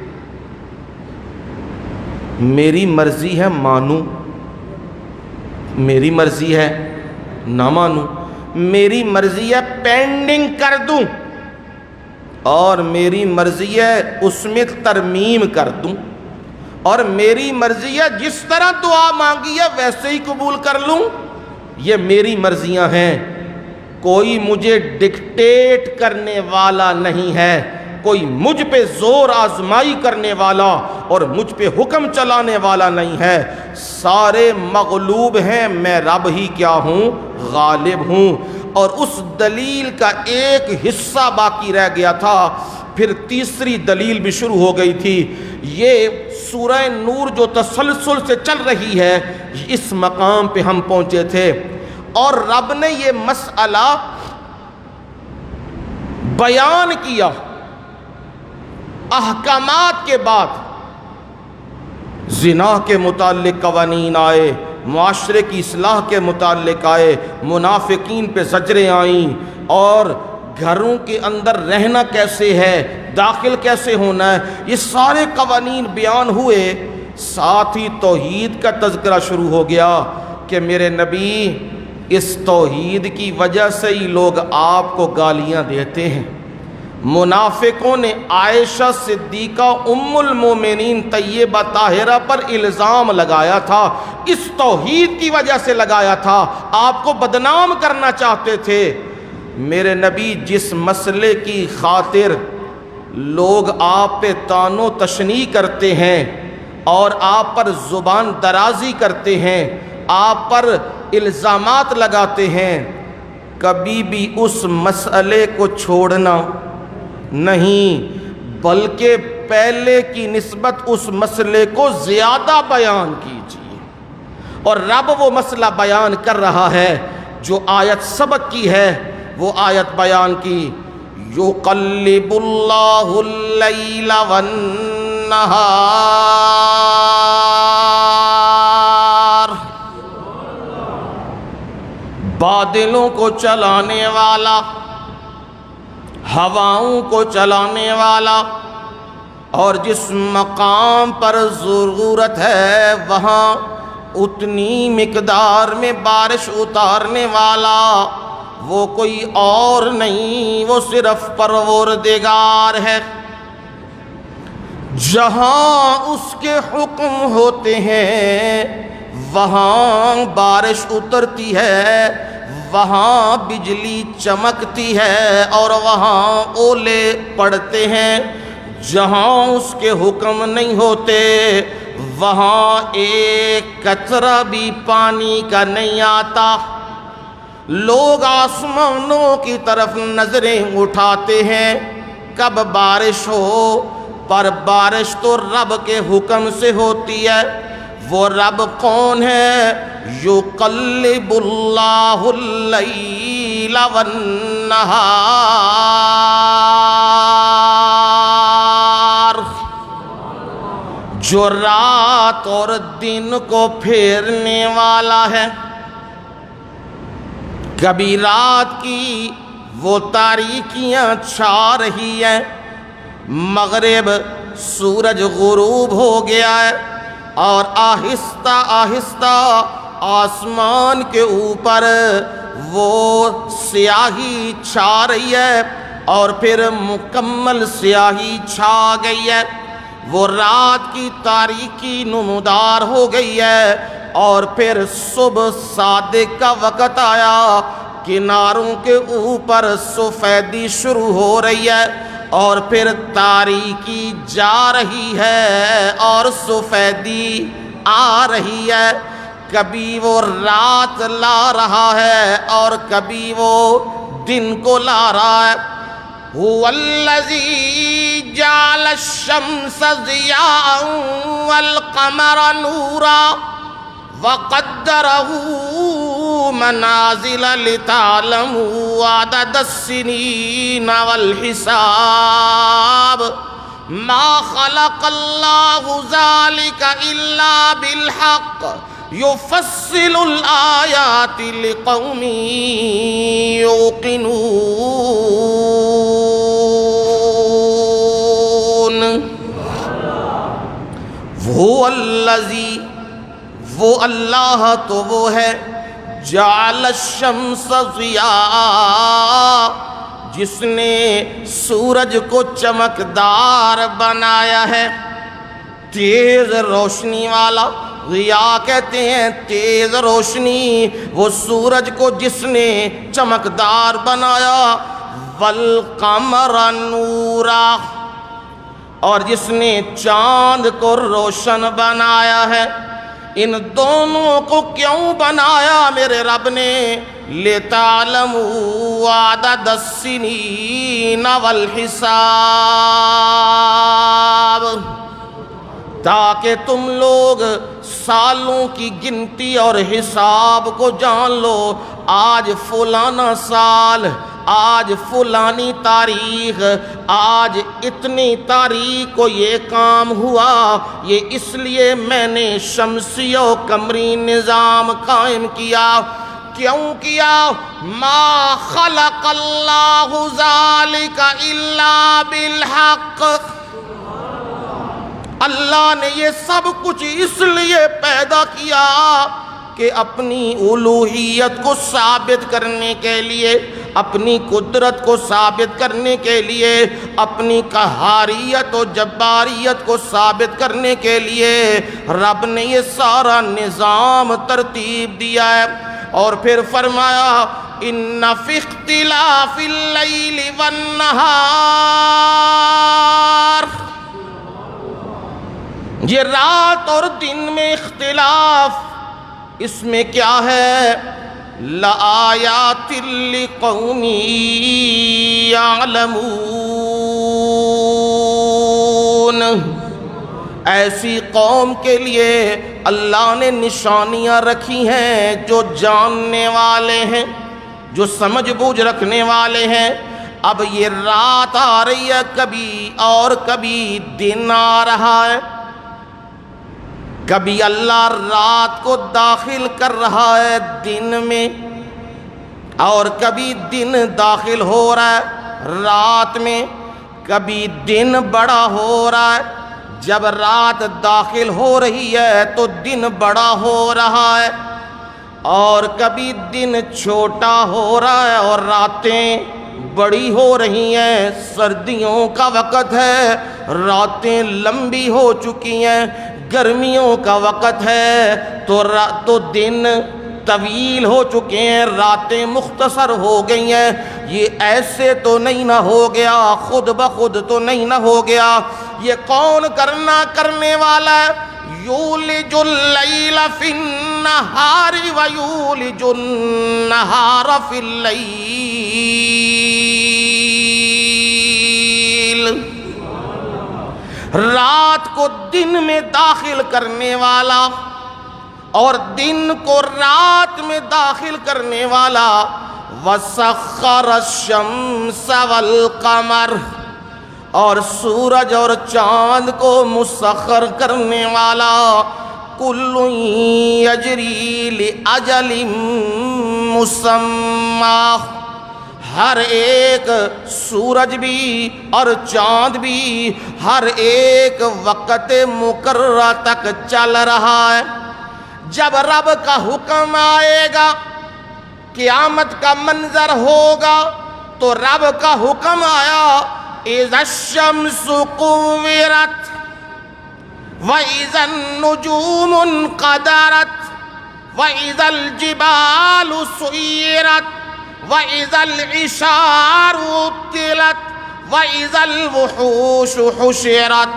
میری مرضی ہے مانوں، میری مرضی ہے نہ مانوں، میری مرضی ہے پینڈنگ کر دوں، اور میری مرضی ہے اس میں ترمیم کر دوں، اور میری مرضی ہے جس طرح دعا مانگی ہے ویسے ہی قبول کر لوں۔ یہ میری مرضیاں ہیں، کوئی مجھے ڈکٹیٹ کرنے والا نہیں ہے، کوئی مجھ پہ زور آزمائی کرنے والا اور مجھ پہ حکم چلانے والا نہیں ہے، سارے مغلوب ہیں، میں رب ہی کیا ہوں؟ غالب ہوں۔ اور اس دلیل کا ایک حصہ باقی رہ گیا تھا، پھر تیسری دلیل بھی شروع ہو گئی تھی۔ یہ سورہ نور جو تسلسل سے چل رہی ہے، اس مقام پہ ہم پہنچے تھے، اور رب نے یہ مسئلہ بیان کیا، احکامات کے بعد زنا کے متعلق قوانین آئے، معاشرے کی اصلاح کے متعلق آئے، منافقین پہ زجریں آئیں، اور گھروں کے اندر رہنا کیسے ہے، داخل کیسے ہونا ہے، یہ سارے قوانین بیان ہوئے۔ ساتھ ہی توحید کا تذکرہ شروع ہو گیا کہ میرے نبی اس توحید کی وجہ سے ہی لوگ آپ کو گالیاں دیتے ہیں۔ منافقوں نے عائشہ صدیقہ ام المومنین طیبہ طاہرہ پر الزام لگایا تھا، اس توحید کی وجہ سے لگایا تھا، آپ کو بدنام کرنا چاہتے تھے۔ میرے نبی جس مسئلے کی خاطر لوگ آپ پہ طعن و تشنیع کرتے ہیں اور آپ پر زبان درازی کرتے ہیں، آپ پر الزامات لگاتے ہیں، کبھی بھی اس مسئلے کو چھوڑنا نہیں، بلکہ پہلے کی نسبت اس مسئلے کو زیادہ بیان کیجیے، اور رب وہ مسئلہ بیان کر رہا ہے جو آیت سبق کی ہے، وہ آیت بیان کی، یقلب اللہ اللیل والنہار، بادلوں کو چلانے والا، ہواؤں کو چلانے والا، اور جس مقام پر ضرورت ہے وہاں اتنی مقدار میں بارش اتارنے والا وہ کوئی اور نہیں، وہ صرف پروردگار ہے۔ جہاں اس کے حکم ہوتے ہیں وہاں بارش اترتی ہے، وہاں بجلی چمکتی ہے اور وہاں اولے پڑتے ہیں۔ جہاں اس کے حکم نہیں ہوتے وہاں ایک قطرہ بھی پانی کا نہیں آتا۔ لوگ آسمانوں کی طرف نظریں اٹھاتے ہیں کب بارش ہو، پر بارش تو رب کے حکم سے ہوتی ہے۔ وہ رب کون ہے؟ یقلب اللہ اللیل والنہار، جو رات اور دن کو پھیرنے والا ہے۔ کبھی رات کی وہ تاریکیاں چھا رہی ہیں، مغرب سورج غروب ہو گیا ہے اور آہستہ آہستہ آسمان کے اوپر وہ سیاہی چھا رہی ہے اور پھر مکمل سیاہی چھا گئی ہے۔ وہ رات کی تاریکی نمودار ہو گئی ہے اور پھر صبح صادق کا وقت آیا، کناروں کے اوپر سفیدی شروع ہو رہی ہے اور پھر تاریکی جا رہی ہے اور سفیدی آ رہی ہے۔ کبھی وہ رات لا رہا ہے اور کبھی وہ دن کو لا رہا ہے۔ هو الذی جعل الشمس ضیاء والقمر نورا وقدره منازل لتعلموا عدد السنین والحساب ما خلق اللہ ذلك الا بالحق یفصل الآیات لقوم یوقنون۔ وہ الذی، وہ اللہ تو وہ ہے، جعل الشمس ضیاء، جس نے سورج کو چمکدار بنایا ہے، تیز روشنی والا۔ ضیاء کہتے ہیں تیز روشنی، وہ سورج کو جس نے چمکدار بنایا۔ والقمر نورا، اور جس نے چاند کو روشن بنایا ہے۔ ان دونوں کو کیوں بنایا میرے رب نے؟ لِتَعْلَمُوا عَدَدَ السِّنِينَ وَالْحِسَابِ، تاکہ تم لوگ سالوں کی گنتی اور حساب کو جان لو۔ آج فلانا سال، آج فلانی تاریخ، آج اتنی تاریخ کو یہ کام ہوا، یہ اس لیے میں نے شمسی و قمری نظام قائم کیا۔ کیوں کیا؟ ما خلق اللہ ذالک الا بالحق، اللہ نے یہ سب کچھ اس لیے پیدا کیا کہ اپنی الوہیت کو ثابت کرنے کے لیے، اپنی قدرت کو ثابت کرنے کے لیے، اپنی قہاریت و جباریت کو ثابت کرنے کے لیے رب نے یہ سارا نظام ترتیب دیا ہے۔ اور پھر فرمایا ان فی اختلاف اللیل والنہار، یہ رات اور دن میں اختلاف، اس میں کیا ہے؟ لآیات لقوم یعلمون، ایسی قوم کے لیے اللہ نے نشانیاں رکھی ہیں جو جاننے والے ہیں، جو سمجھ بوجھ رکھنے والے ہیں۔ اب یہ رات آ رہی ہے کبھی، اور کبھی دن آ رہا ہے، کبھی اللہ رات کو داخل کر رہا ہے دن میں، اور کبھی دن داخل ہو رہا ہے رات میں، کبھی دن بڑا ہو رہا ہے۔ جب رات داخل ہو رہی ہے تو دن بڑا ہو رہا ہے، اور کبھی دن چھوٹا ہو رہا ہے اور راتیں بڑی ہو رہی ہیں۔ سردیوں کا وقت ہے، راتیں لمبی ہو چکی ہیں، گرمیوں کا وقت ہے تو دن طویل ہو چکے ہیں، راتیں مختصر ہو گئی ہیں۔ یہ ایسے تو نہیں نہ ہو گیا، خود بخود تو نہیں نہ ہو گیا۔ یہ کون کرنے والا ہے؟ یولج اللیل فی النہار ویولج النہار فی اللیل، رات کو دن میں داخل کرنے والا اور دن کو رات میں داخل کرنے والا۔ وسخر الشمس والقمر، اور سورج اور چاند کو مسخر کرنے والا۔ کل یجری لاجل مسمی، ہر ایک سورج بھی اور چاند بھی ہر ایک وقت مقررہ تک چل رہا ہے۔ جب رب کا حکم آئے گا، قیامت کا منظر ہوگا، تو رب کا حکم آیا اذا الشمس کورت واذا النجوم انقدرت واذا الجبال سيرت واذا العشار عطلت واذا الوحوش حشرت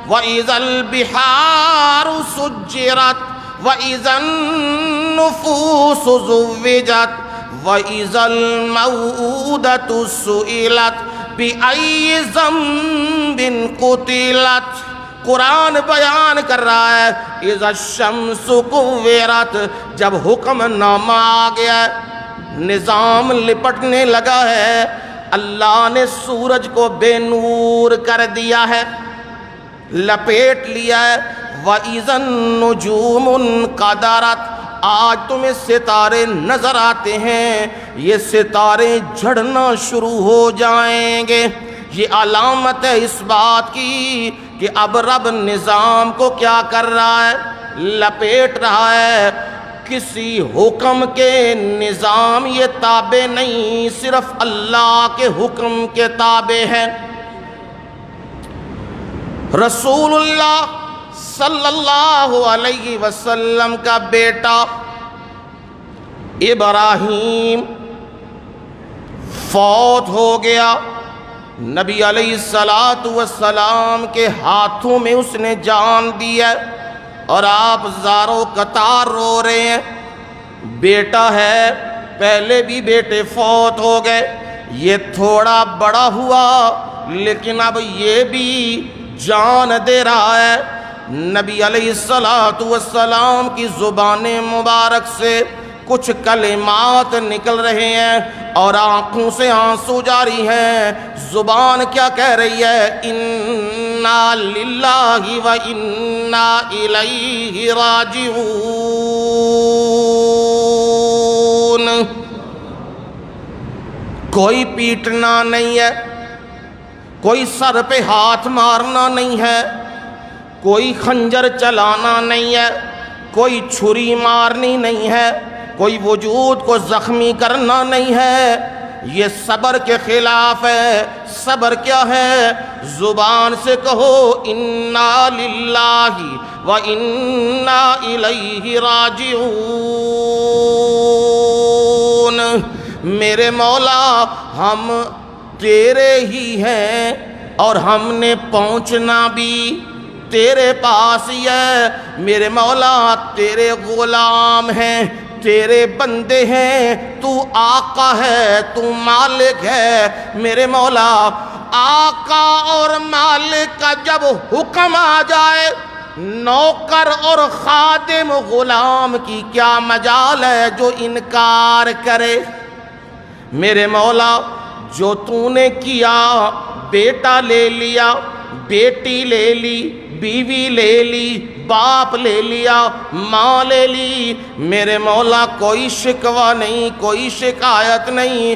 واذا البحار سجرت وَإِذَا النُّفُوسُ زُوِّجَتْ وَإِذَا الْمَوْءُودَةُ سُئِلَتْ بِأَيِّ ذَنبٍ قُتِلَتْ۔ قرآن بیان کر رہا ہے اِذَا الشَّمْسُ كُوِّرَتْ، جب حکم نامہ آ گیا ہے، نظام لپٹنے لگا ہے، اللہ نے سورج کو بے نور کر دیا ہے، لپیٹ لیا ہے۔ وَإِذَا النُّجُومُ انقدرت، آج تمہیں ستارے نظر آتے ہیں، یہ ستارے جھڑنا شروع ہو جائیں گے۔ یہ علامت ہے اس بات کی کہ اب رب نظام کو کیا کر رہا ہے؟ لپیٹ رہا ہے۔ کسی حکم کے نظام یہ تابع نہیں، صرف اللہ کے حکم کے تابع ہے۔ رسول اللہ صلی اللہ علیہ وسلم کا بیٹا ابراہیم فوت ہو گیا۔ نبی علیہ السلام کے ہاتھوں میں اس نے جان دی ہے، اور آپ زاروں قطار رو رہے ہیں۔ بیٹا ہے، پہلے بھی بیٹے فوت ہو گئے، یہ تھوڑا بڑا ہوا لیکن اب یہ بھی جان دے رہا ہے۔ نبی علیہ السلام کی زبان مبارک سے کچھ کلمات نکل رہے ہیں اور آنکھوں سے آنسو جاری ہیں۔ زبان کیا کہہ رہی ہے؟ انا للہ و انا الیہ راجعون۔ کوئی پیٹنا نہیں ہے، کوئی سر پہ ہاتھ مارنا نہیں ہے، کوئی خنجر چلانا نہیں ہے، کوئی چھری مارنی نہیں ہے، کوئی وجود کو زخمی کرنا نہیں ہے۔ یہ صبر کے خلاف ہے۔ صبر کیا ہے؟ زبان سے کہو انا للہ و انا الیہ راجعون۔ میرے مولا ہم تیرے ہی ہیں، اور ہم نے پہنچنا بھی تیرے پاس ہی ہے۔ میرے مولا تیرے غلام ہیں، تیرے بندے ہیں، تو آقا ہے، تو مالک ہے۔ میرے مولا آقا اور مالک کا جب حکم آ جائے نوکر اور خادم غلام کی کیا مجال ہے جو انکار کرے؟ میرے مولا جو تو نے کیا، بیٹا لے لیا، بیٹی لے لی، بیوی لے لی، باپ لے لیا، ماں لے لی، میرے مولا کوئی شکوہ نہیں، کوئی شکایت نہیں،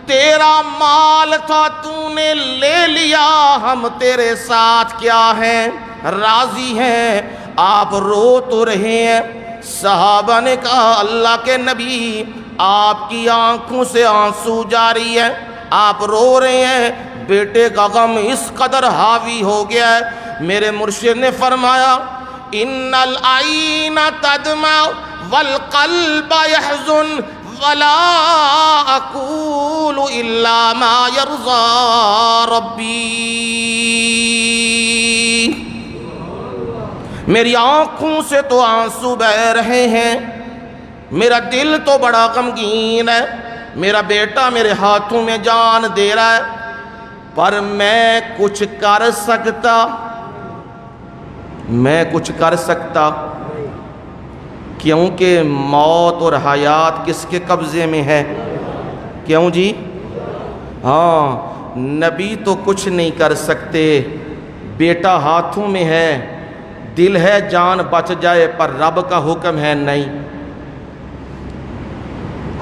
تیرا مال تھا تو نے لے لیا، ہم تیرے ساتھ کیا ہیں؟ راضی ہیں۔ آپ رو تو رہے ہیں۔ صحابہ نے کہا اللہ کے نبی آپ کی آنکھوں سے آنسو جاری ہے، آپ رو رہے ہیں، بیٹے کا غم اس قدر حاوی ہو گیا ہے۔ میرے مرشد نے فرمایا ان العین تدمع والقلب يحزن ولا اقول الا ما يرضى ربی۔ میری آنکھوں سے تو آنسو بہہ رہے ہیں، میرا دل تو بڑا غمگین ہے، میرا بیٹا میرے ہاتھوں میں جان دے رہا ہے، پر میں کچھ کر سکتا کیونکہ موت اور حیات کس کے قبضے میں ہے؟ کیوں جی؟ ہاں، نبی تو کچھ نہیں کر سکتے، بیٹا ہاتھوں میں ہے، دل ہے جان بچ جائے، پر رب کا حکم ہے نہیں۔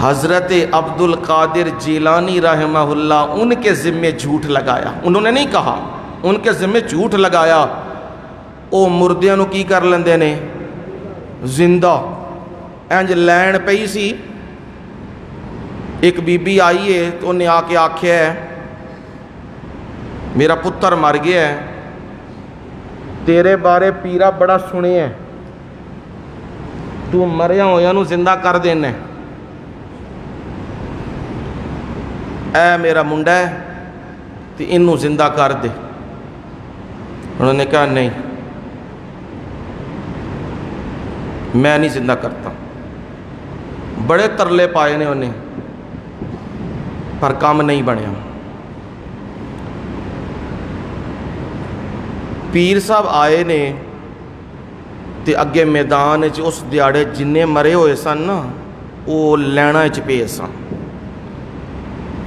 حضرت عبد القادر جیلانی رحمہ اللہ ان کے ذمے جھوٹ لگایا، انہوں نے نہیں کہا، ان کے ذمے جھوٹ لگایا، او مردیاں نو کی کر لیندے نے؟ زندہ۔ انج لین پئی سی، ایک بی بی آئی ہے تو انہیں آ کے آکھیا ہے میرا پتر مر گیا ہے، تیرے بارے پیرا بڑا سنے ہیں، تو مریا ہویا نو زندہ کر دینا ہے، اے میرا منڈا ہے تو انہوں زندہ کر دے۔ انہوں نے کہا نہیں، میں نہیں زندہ کرتا۔ بڑے ترلے پائے نے انہیں، پر کام نہیں بنیا۔ پیر صاحب آئے نے تے اگے میدان اس دیاڑے جننے مرے ہوئے سن نا وہ لینا پے سن،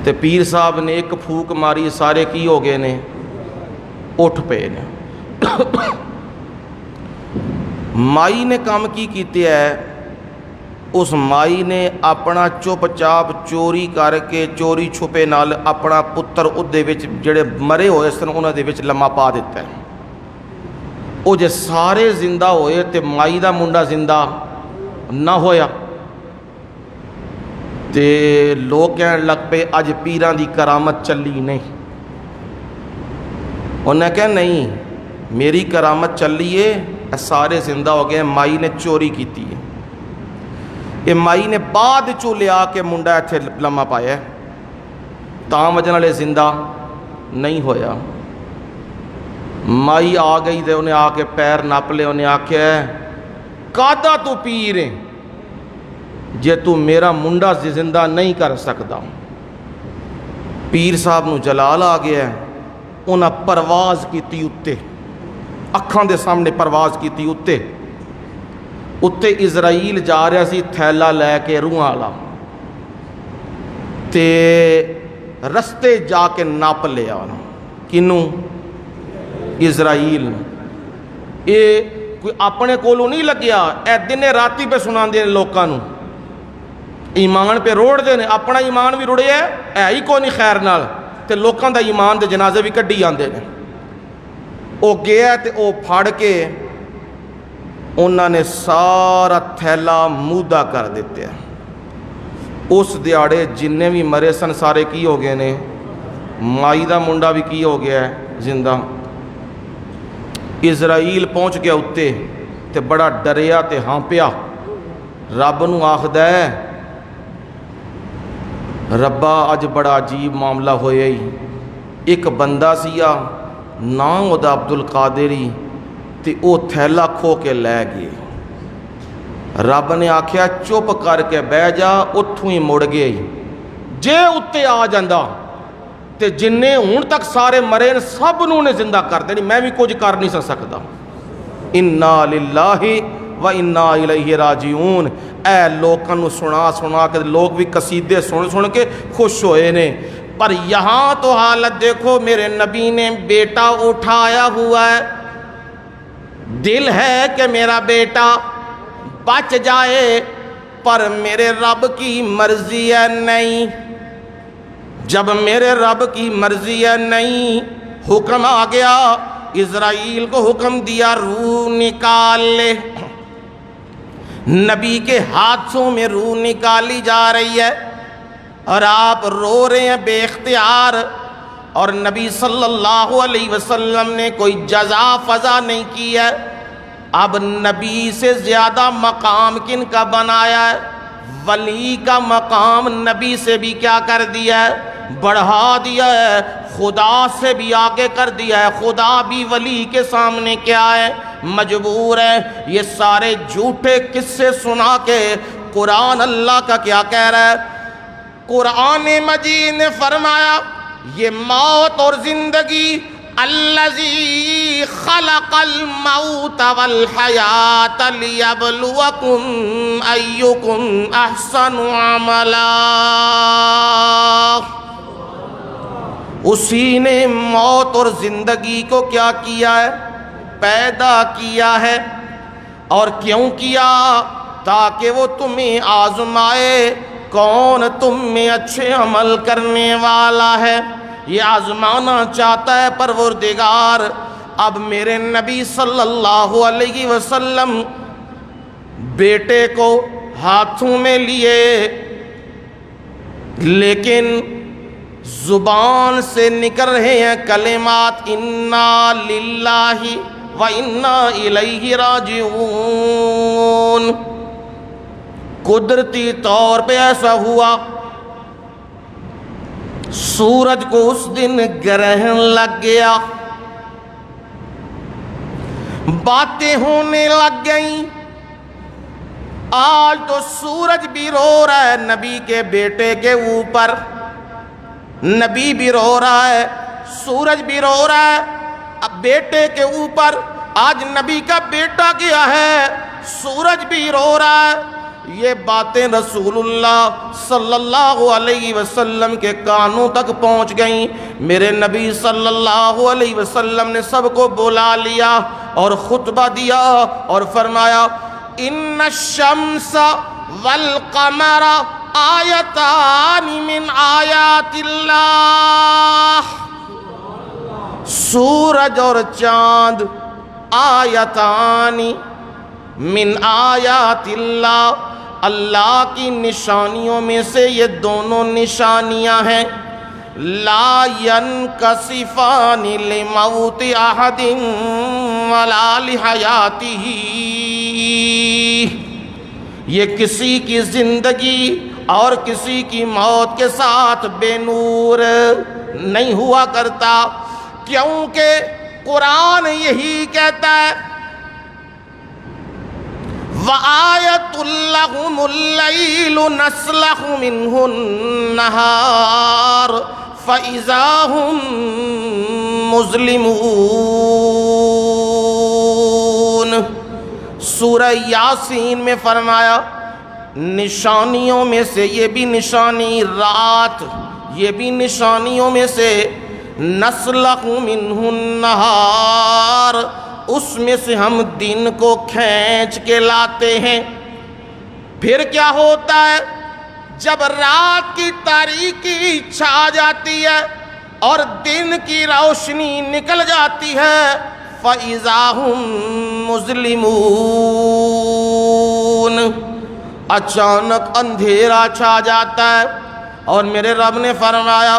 تے پیر صاحب نے ایک پھوک ماری، سارے کی ہو گئے نے؟ اٹھ پے نے۔ مائی نے کام کی کیتے ہے، اس مائی نے اپنا چپ چاپ چوری کر کے چوری چھپے نال اپنا پتر ادھے وچ جڑے مرے ہوئے سن انہاں دے وچ لمحہ پا دیتا ہے۔ او جے سارے زندہ ہوئے تے مائی دا منڈا زندہ نہ ہویا، تے لوگ کہنے لگ پے اج پیران دی کرامت چلی نہیں۔ انہوں نے کہا نہیں، میری کرامت چلی ہے، سارے زندہ ہو گئے، مائی نے چوری کیتی ہے۔ یہ مائی نے بعد چو لیا کے منڈا ایتھے لمحہ پایا، تاں وجہ نالے زندہ نہیں ہویا۔ مائی آ گئی دے انہیں آ کے پیر ناپ لے، انہیں آکھیا ہے کادا تو پیر ہے جے تو میرا منڈا زندہ نہیں کر سکتا۔ پیر صاحب نو جلال آ گیا ہے، انہاں پرواز کیتی اتے، اکھاں دے سامنے پرواز کیتی اتے، اتے اسرائیل جا رہا سی تھیلا لے کے روح والا، تے رستے جا کے ناپ لیا کنوں؟ اسرائیل۔ یہ کوئی اپنے کولوں نہیں لگیا، اے دن راتی پہ سنا دے لوکاں نو، ایمان پہ روڑ دے نے، اپنا ایمان بھی روڑے ہے ہی کوئی نہیں خیر نال، تے لوکاں دا ایمان دے جنازے بھی کڈی آندے نے۔ او گیا تے او پھاڑ کے انہوں نے سارا تھیلا مودا کر دیتے ہیں۔ اس دیاڑے جننے بھی مرے سن سارے کی ہو گئے نے، مائی دا منڈا بھی کی ہو گیا ہے زندہ۔ اسرائیل پہنچ گیا اتے تے بڑا ڈریا تے ہاں پیا، رب نو آخد ہے ربا اج بڑا عجیب معاملہ ہویا ہی، ایک بندہ سیا نام او دا عبد القادری تے او تھیلا کھو کے لے گئے۔ رب نے آکھیا چپ کر کے بہ جا، اتھوں ہی مڑ گئے، جے اتے آ جاندہ تے جننے ہون تک سارے مرے سب نوں نے زندہ کر دینی، میں بھی کچھ کر نہیں سکتا۔ انا للہ و انا الیہ راجعون۔ اے لوگوں نو سنا سنا کے لوگ بھی قصیدے سن سن کے خوش ہوئے نے، پر یہاں تو حالت دیکھو، میرے نبی نے بیٹا اٹھایا ہوا ہے، دل ہے کہ میرا بیٹا بچ جائے، پر میرے رب کی مرضی ہے نہیں۔ جب میرے رب کی مرضی ہے نہیں، حکم آ گیا، اسرائیل کو حکم دیا روح نکال لے۔ نبی کے ہاتھوں میں روح نکالی جا رہی ہے اور آپ رو رہے ہیں بے اختیار، اور نبی صلی اللہ علیہ وسلم نے کوئی جزا فضا نہیں کی ہے۔ اب نبی سے زیادہ مقام کن کا بنایا ہے؟ ولی کا مقام نبی سے بھی کیا کر دیا ہے؟ بڑھا دیا ہے، خدا سے بھی آگے کر دیا ہے۔ خدا بھی ولی کے سامنے کیا ہے؟ مجبور ہے۔ یہ سارے جھوٹے قصے سنا کے قرآن اللہ کا کیا کہہ رہا ہے؟ قرآن مجید نے فرمایا یہ موت اور زندگی، الذی خلق الموت والحیات لیبلوکم ایکم احسن عملا، اسی نے موت اور زندگی کو کیا کیا ہے؟ پیدا کیا ہے۔ اور کیوں کیا؟ تاکہ وہ تمہیں آزمائے کون تم میں اچھے عمل کرنے والا ہے۔ یہ آزمانا چاہتا ہے پروردگار۔ اب میرے نبی صلی اللہ علیہ وسلم بیٹے کو ہاتھوں میں لیے، لیکن زبان سے نکل رہے ہیں کلمات انا للہ و انا الیہ راجعون۔ قدرتی طور پہ ایسا ہوا، سورج کو اس دن گرہن لگ گیا، باتیں ہونے لگ گئیں۔ آج تو سورج بھی رو رہا ہے نبی کے بیٹے کے اوپر، نبی بھی رو رہا ہے، سورج بھی رو رہا ہے اب بیٹے کے اوپر۔ آج نبی کا بیٹا کیا ہے، سورج بھی رو رہا ہے۔ یہ باتیں رسول اللہ صلی اللہ علیہ وسلم کے کانوں تک پہنچ گئیں۔ میرے نبی صلی اللہ علیہ وسلم نے سب کو بلا لیا اور خطبہ دیا اور فرمایا ان الشمس والقمر آیتان من آیات اللہ، سورج اور چاند آیتان من آیات اللہ، اللہ کی نشانیوں میں سے یہ دونوں نشانیاں ہیں۔ لا ينکسفان لموت احد ولا لحیاتہ، یہ کسی کی زندگی اور کسی کی موت کے ساتھ بے نور نہیں ہوا کرتا، کیونکہ قرآن یہی کہتا ہے وَآیَةٌ لَهُمُ اللَّيْلُ نَسْلَخُ مِنْهُ النَّهَارَ فَإِذَا هُمْ مُظْلِمُونَ۔ سورہ یاسین میں فرمایا نشانیوں میں سے یہ بھی نشانی رات، یہ بھی نشانیوں میں سے نَسْلَخُ مِنْهُ النَّهَارَ، اس میں سے ہم دن کو کھینچ کے لاتے ہیں۔ پھر کیا ہوتا ہے؟ جب رات کی تاریکی چھا جاتی ہے اور دن کی روشنی نکل جاتی ہے فَإِذَا هُمْ مُظْلِمُونَ، اچانک اندھیرا چھا جاتا ہے، اور میرے رب نے فرمایا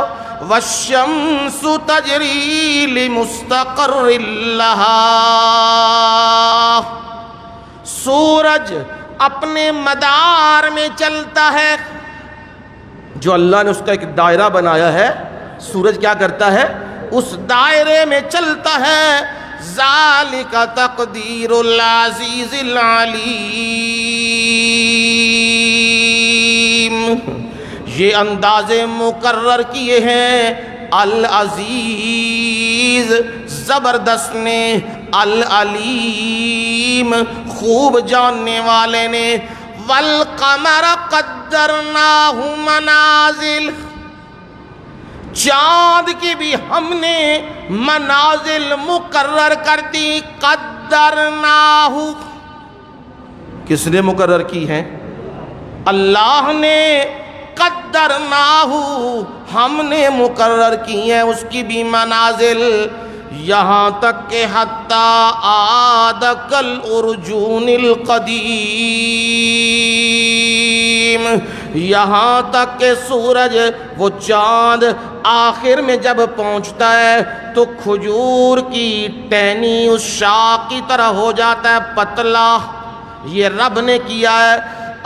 وَالشَّمْسُ تَجْرِي لِمُسْتَقَرٍّ لَهَا، سورج اپنے مدار میں چلتا ہے، جو اللہ نے اس کا ایک دائرہ بنایا ہے، سورج کیا کرتا ہے؟ اس دائرے میں چلتا ہے۔ ذَلِكَ تَقْدِيرُ الْعَزِيزِ الْعَلِيمِ، یہ اندازے مقرر کیے ہیں العزیز، زبردست نے، العلیم خوب جاننے والے نے، والقمر قدرناہ منازل، چاند کی بھی ہم نے منازل مقرر کر دی، قدرناہ، کس نے مقرر کی ہیں؟ اللہ نے، قدرناہ، ہم نے مقرر کی ہیں اس کی بھی منازل، یہاں تک کہ حتی عاد کالعرجون القدیم، یہاں تک کہ سورج، وہ چاند آخر میں جب پہنچتا ہے تو کھجور کی ٹہنی اس شاخ کی طرح ہو جاتا ہے پتلا، یہ رب نے کیا ہے۔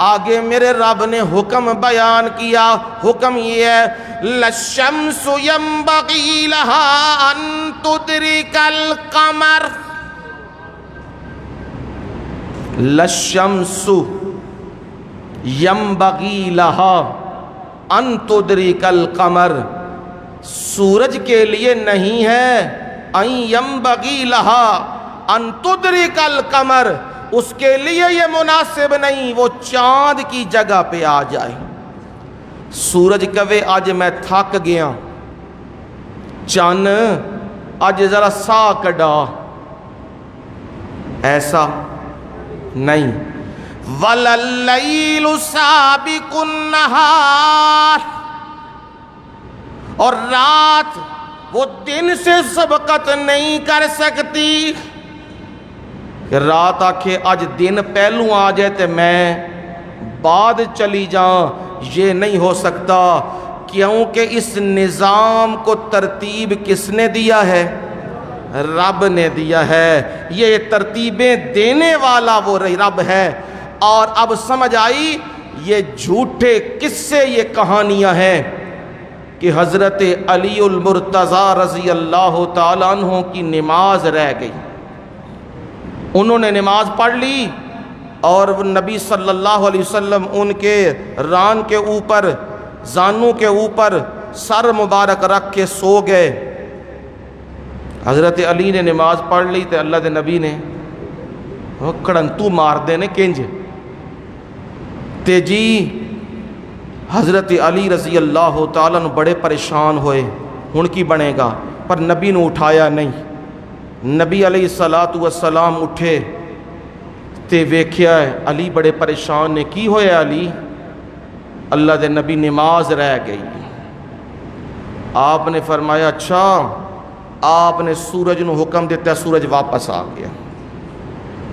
آگے میرے رب نے حکم بیان کیا، حکم یہ ہے، لَلشَّمْسُ يَنبَغِي لَهَا أَن تُدْرِكَ الْقَمَرَ، لَلشَّمْسُ يَنبَغِي لَهَا أَن تُدْرِكَ الْقَمَرَ، سورج کے لیے نہیں ہے، أَن يَنبَغِي لَهَا أَن تُدْرِكَ الْقَمَرَ، اس کے لیے یہ مناسب نہیں وہ چاند کی جگہ پہ آ جائے۔ سورج کہے آج میں تھک گیا، چاند آج ذرا سا کڈا، ایسا نہیں۔ وَلَلَّيْلُ سَابِقُ النَّهَارِ، اور رات وہ دن سے سبقت نہیں کر سکتی کہ رات آکھے آج دن پہلو آ جائے تو میں بعد چلی جاؤں، یہ نہیں ہو سکتا، کیونکہ اس نظام کو ترتیب کس نے دیا ہے؟ رب نے دیا ہے، یہ ترتیبیں دینے والا وہ رب ہے۔ اور اب سمجھ آئی یہ جھوٹے کس سے یہ کہانیاں ہیں کہ حضرت علی المرتضی رضی اللہ تعالیٰ عنہ کی نماز رہ گئی، انہوں نے نماز پڑھ لی اور نبی صلی اللہ علیہ وسلم ان کے ران کے اوپر، زانوں کے اوپر سر مبارک رکھ کے سو گئے۔ حضرت علی نے نماز پڑھ لی تو اللہ دے نبی نے کڑنتو مار دینے کنج تے جی حضرت علی رضی اللہ تعالیٰ نے بڑے پریشان ہوئے، ہن کی بنے گا، پر نبی نے اٹھایا نہیں۔ نبی علیہ السلام اٹھے تے ویکھیا ہے علی بڑے پریشان نے، کی ہویا علی؟ اللہ دے نبی نماز رہ گئی۔ آپ نے فرمایا اچھا، آپ نے سورج نو حکم دیتا ہے سورج واپس آ گیا،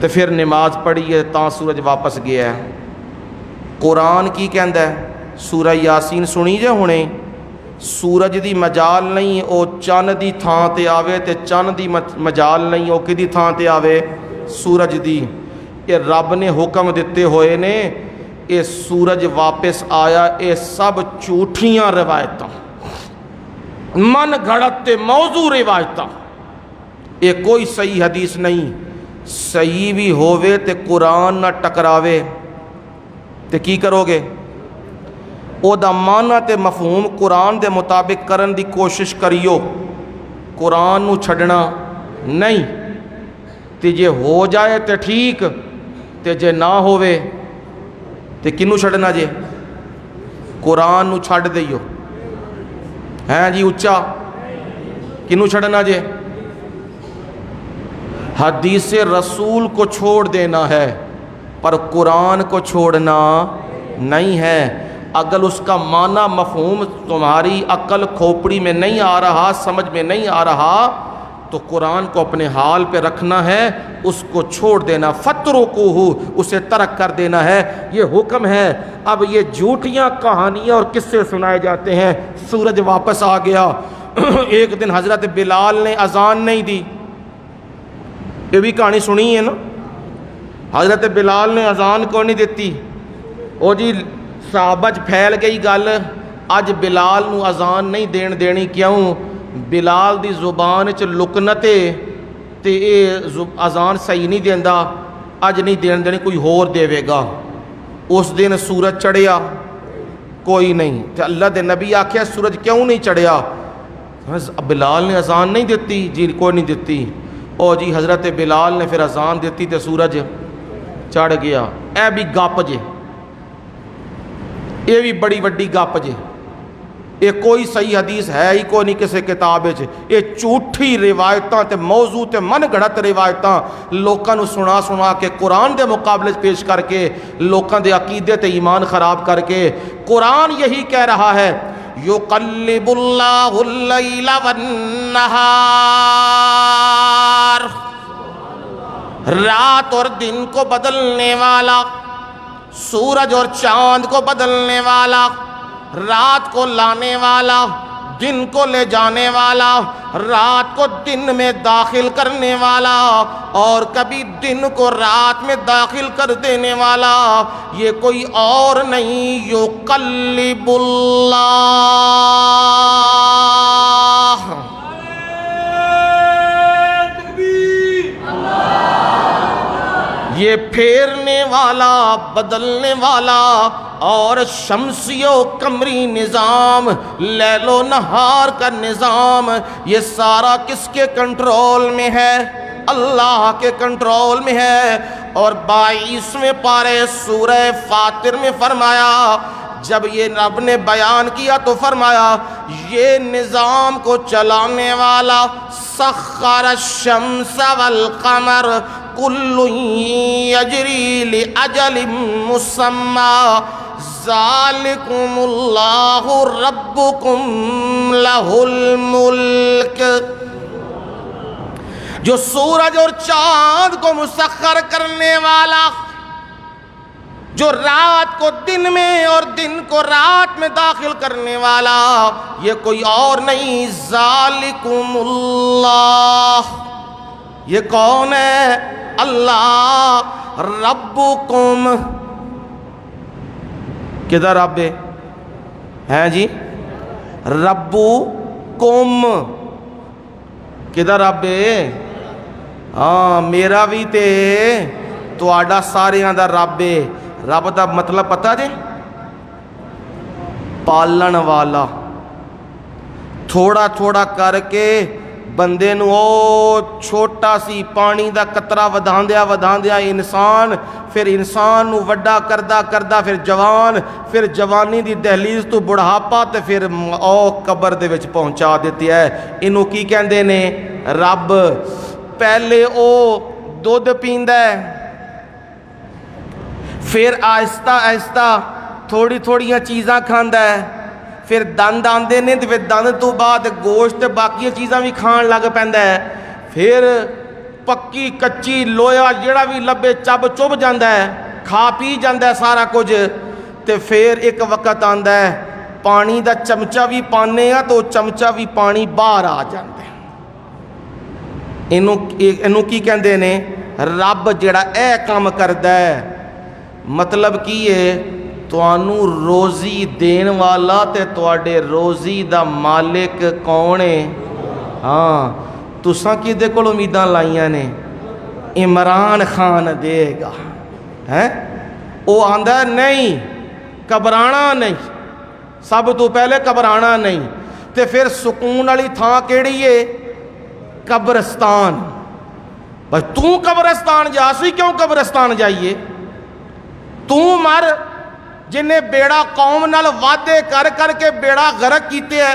تو پھر نماز پڑھی ہے تاں سورج واپس گیا ہے۔ قرآن کی کہندا ہے، سورہ یاسین سنی جے ہونے، سورج دی مجال نہیں او چند دی تھان تے آوے تے چند دی مجال نہیں او کدی تھان تے آوے؟ سورج دی۔ یہ رب نے حکم دیتے ہوئے نے، یہ سورج واپس آیا، یہ سب جھوٹیاں روایتاں، من گھڑت تے موضوع روایتاں، یہ کوئی صحیح حدیث نہیں۔ صحیح بھی ہووے تے قرآن نہ ٹکراوے تے کی کرو گے؟ او دا معنی تے مفہوم قرآن دے مطابق کرن دی کوشش کریو، قرآن نو چھڑنا نہیں۔ تے جے ہو جائے تے ٹھیک، تے جے نہ ہووے تے کنو چھڑنا جے؟ قرآن نو چھڑ دیو، ہیں جی اچھا، کنو چھڑنا جے؟ حدیث رسول کو چھوڑ دینا ہے، پر قرآن کو چھوڑنا نہیں ہے۔ اگر اس کا معنی مفہوم تمہاری عقل کھوپڑی میں نہیں آ رہا، سمجھ میں نہیں آ رہا، تو قرآن کو اپنے حال پہ رکھنا ہے، اس کو چھوڑ دینا، فَتْرُكُوهُ، اسے ترک کر دینا ہے، یہ حکم ہے۔ اب یہ جھوٹیاں کہانیاں اور قصے سنائے جاتے ہیں، سورج واپس آ گیا۔ ایک دن حضرت بلال نے اذان نہیں دی، یہ بھی کہانی سنی ہے نا، حضرت بلال نے اذان کو نہیں دیتی، او جی صحابہ پھیل گئی گل، اج بلال نو اذان نہیں دینی، کیوں؟ بلال دی زبان چ لکنتے تے اے اذان صحیح نہیں دیندا، اج نہیں دینی، کوئی ہور دے گا۔ اس دن سورج چڑھیا کوئی نہیں، تے اللہ دے نبی آکھیا سورج کیوں نہیں چڑھیا؟ بلال نے اذان نہیں دیتی، جی کوئی نہیں دیتی۔ او جی حضرت بلال نے پھر اذان دیتی تے سورج چڑھ گیا. اے بھی گپ جے, یہ بھی بڑی وڈی گپ جے. یہ کوئی صحیح حدیث ہے ہی کوئی نہیں کسی کتاب وچ. یہ جھوٹھی روایتاں تے موضوع تے من گھڑت روایتاں لوکاں نو سنا سنا کے قرآن دے مقابلے پیش کر کے لوکاں دے عقیدے تے ایمان خراب کر کے. قرآن یہی کہہ رہا ہے یقلب اللہ اللیل والنہار, رات اور دن کو بدلنے والا, سورج اور چاند کو بدلنے والا, رات کو لانے والا, دن کو لے جانے والا, رات کو دن میں داخل کرنے والا اور کبھی دن کو رات میں داخل کر دینے والا, یہ کوئی اور نہیں یقلب اللہ, یہ پھیرنے والا, بدلنے والا. اور شمسی و قمری نظام, لیل و نہار کا نظام, یہ سارا کس کے کنٹرول میں ہے؟ اللہ کے کنٹرول میں ہے. اور 22ویں پارے سورہ فاطر میں فرمایا, جب یہ رب نے بیان کیا تو فرمایا یہ نظام کو چلانے والا سخر الشمس والقمر کل یجری لاجل مسمی ذالکم اللہ ربکم لہ الملک. جو سورج اور چاند کو مسخر کرنے والا, جو رات کو دن میں اور دن کو رات میں داخل کرنے والا, یہ کوئی اور نہیں ذالکم اللہ. یہ کون ہے؟ اللہ. ربکم, کدھر رب ہے جی؟ ربکم کدھر رب ہے؟ ہاں میرا بھی تے تہاڈا ساریاں دا رب ہے. رب دا مطلب پتہ جی؟ پالن والا. تھوڑا تھوڑا کر کے بندے نو او چھوٹا سی پانی دا قطرہ ودھاندیا انسان, پھر انسان نو وڈا کردا کردا پھر جوان, پھر جوانی دی دہلیز تو بڑھاپا تے پھر او قبر دے وچ پہنچا دیتی ہے. انہوں کی کہندے نے رب. پہلے او دودھ پیندا ہے, پھر آہستہ آہستہ تھوڑی تھوڑیاں چیزاں کھاندا ہے, پھر دند آندے نے تے پھر دند تو بعد گوشت تے باقی چیزاں بھی کھان لگ پیندا ہے, پھر پکی کچی لویا جڑا بھی لبے چب چب جاندا ہے, کھا پی جاندا ہے سارا کچھ. تے پھر ایک وقت آندا ہے پانی دا چمچہ بھی پانے ہاں تو چمچہ بھی پانی باہر آ جاندا ہے. اینوں کی کہندے نے رب جڑا اے کام کردا ہے. مطلب کی ہے توانوں روزی دین والا تے تواڈے روزی دا مالک کون ہے؟ ہاں تساں کدے کول امیداں لائیاں نے؟ عمران خان دے گا ہے. او آندا نہیں گھبرانا نہیں, سب تو پہلے گھبرانا نہیں. تے پھر سکون والی تھاں کیڑی ہے؟ قبرستان. بھائی تو قبرستان جا سی, کیوں قبرستان جائیے؟ تو مر جنہیں بیڑا قوم نال وعدے کر کر کے بیڑا غرق کیتے ہیں.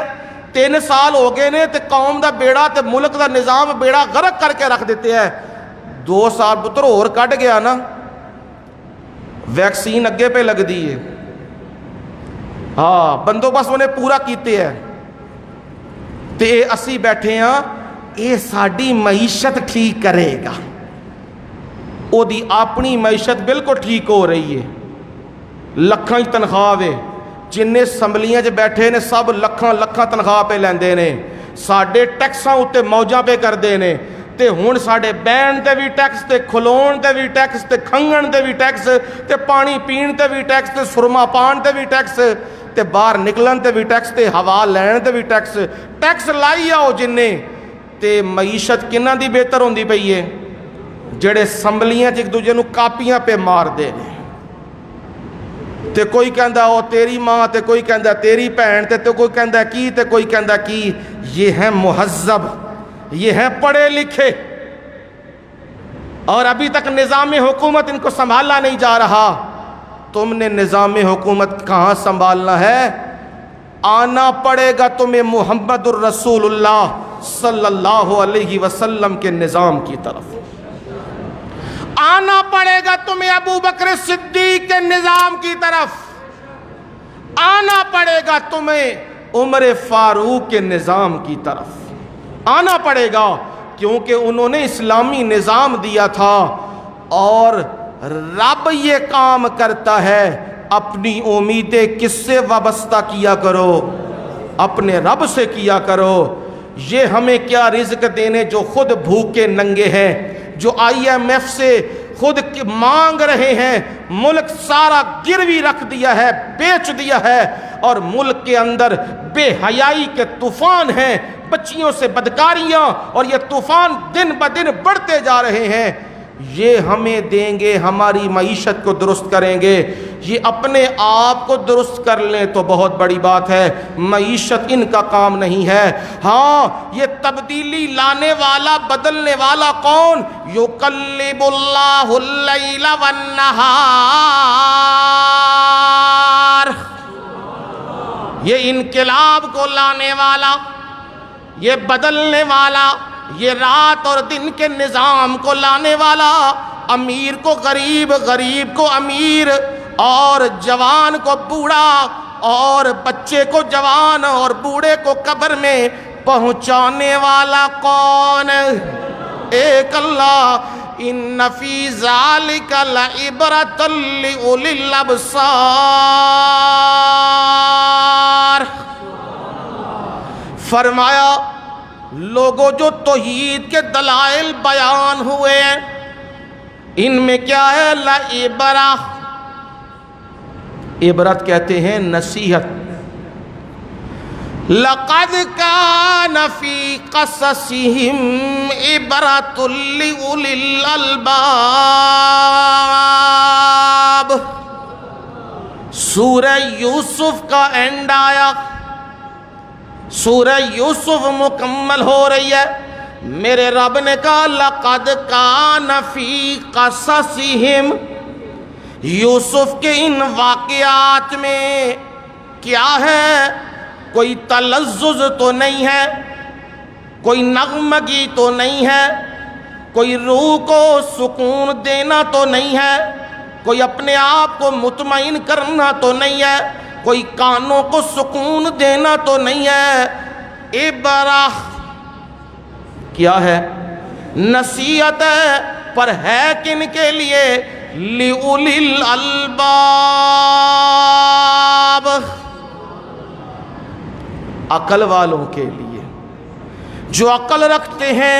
3 سال ہو گئے نے تے قوم دا بیڑا تے ملک دا نظام بیڑا غرق کر کے رکھ دیتے ہیں. 2 سال پتر اور کٹ گیا نا, ویکسین اگے پہ لگ دی ہے. ہاں بندوبست انہیں پورا کیتے ہیں تے اسی بیٹھے ہاں یہ ساڈی معیشت ٹھیک کرے گا. او دی اپنی معیشت بالکل ٹھیک ہو رہی ہے. لکھاں ہی تنخواہ وے, جن اسمبلیاں بیٹھے نے سب لکھاں لکھاں تنخواہ پہ لیندے نے. ساڈے ٹیکساں اتے موجاں پہ کردے نے تے ہن ساڈے بین تے بھی ٹیکس, تے کھلون تے بھی ٹیکس, تے کھنگن تے بھی ٹیکس, تے پانی پین تے بھی ٹیکس, تے سرما پان تے بھی ٹیکس, تے باہر نکلن تے بھی ٹیکس, تے ہوا لین تے بھی ٹیکس. ٹیکس لائی آؤ جننے تے معیشت کنہ دی بہتر ہوندی پئی ہے؟ جڑے اسمبلیاں ایک دوجے نو کاپیاں پہ مار دے نے. تے کوئی کہندا او تیری ماں, تے کوئی کہندا تیری بہن, تے کوئی کہندا کی, تے کوئی کہندا کی. یہ ہیں مہذب, یہ ہیں پڑھے لکھے, اور ابھی تک نظام حکومت ان کو سنبھالنا نہیں جا رہا. تم نے نظام حکومت کہاں سنبھالنا ہے؟ آنا پڑے گا تمہیں محمد الرسول اللہ صلی اللہ علیہ وسلم کے نظام کی طرف. آنا پڑے گا تمہیں ابو بکر صدیق کے نظام کی طرف. آنا پڑے گا تمہیں عمر فاروق کے نظام کی طرف. آنا پڑے گا کیونکہ انہوں نے اسلامی نظام دیا تھا. اور رب یہ کام کرتا ہے، اپنی امیدیں کس سے وابستہ کیا کرو؟ اپنے رب سے کیا کرو. یہ ہمیں کیا رزق دینے جو خود بھوکے ننگے ہیں، جو IMF سے خود مانگ رہے ہیں. ملک سارا گروی رکھ دیا ہے، بیچ دیا ہے، اور ملک کے اندر بے حیائی کے طوفان ہیں، بچیوں سے بدکاریاں، اور یہ طوفان دن بدن بڑھتے جا رہے ہیں. یہ ہمیں دیں گے، ہماری معیشت کو درست کریں گے. یہ اپنے آپ کو درست کر لیں تو بہت بڑی بات ہے، معیشت ان کا کام نہیں ہے. ہاں، یہ تبدیلی لانے والا، بدلنے والا کون؟ یقلب اللہ اللیل والنہار. یہ انقلاب کو لانے والا، یہ بدلنے والا، یہ رات اور دن کے نظام کو لانے والا، امیر کو غریب، غریب کو امیر، اور جوان کو بوڑھا، اور بچے کو جوان، اور بوڑھے کو قبر میں پہنچانے والا کون؟ ایک اللہ. ان فی ذالک لعبرۃ لأولی الابصار. فرمایا لوگوں جو توحید کے دلائل بیان ہوئے ہیں، ان میں کیا ہے؟ لعبرہ. عبرت کہتے ہیں نصیحت. لقد کان فی قصصہم عبرۃ لأولی الالباب. سورہ یوسف کا اینڈ آیا، سورہ یوسف مکمل ہو رہی ہے. میرے رب نے کہا لقد کان فی قصصہم. یوسف کے ان واقعات میں کیا ہے؟ کوئی تلذذ تو نہیں ہے، کوئی نغمگی تو نہیں ہے، کوئی روح کو سکون دینا تو نہیں ہے، کوئی اپنے آپ کو مطمئن کرنا تو نہیں ہے، کوئی کانوں کو سکون دینا تو نہیں ہے. عبرہ کیا ہے؟ نصیحت ہے، پر ہے کن کے لیے؟ لِأُولِي الْأَلْبَابِ. عقل والوں کے لیے، جو عقل رکھتے ہیں،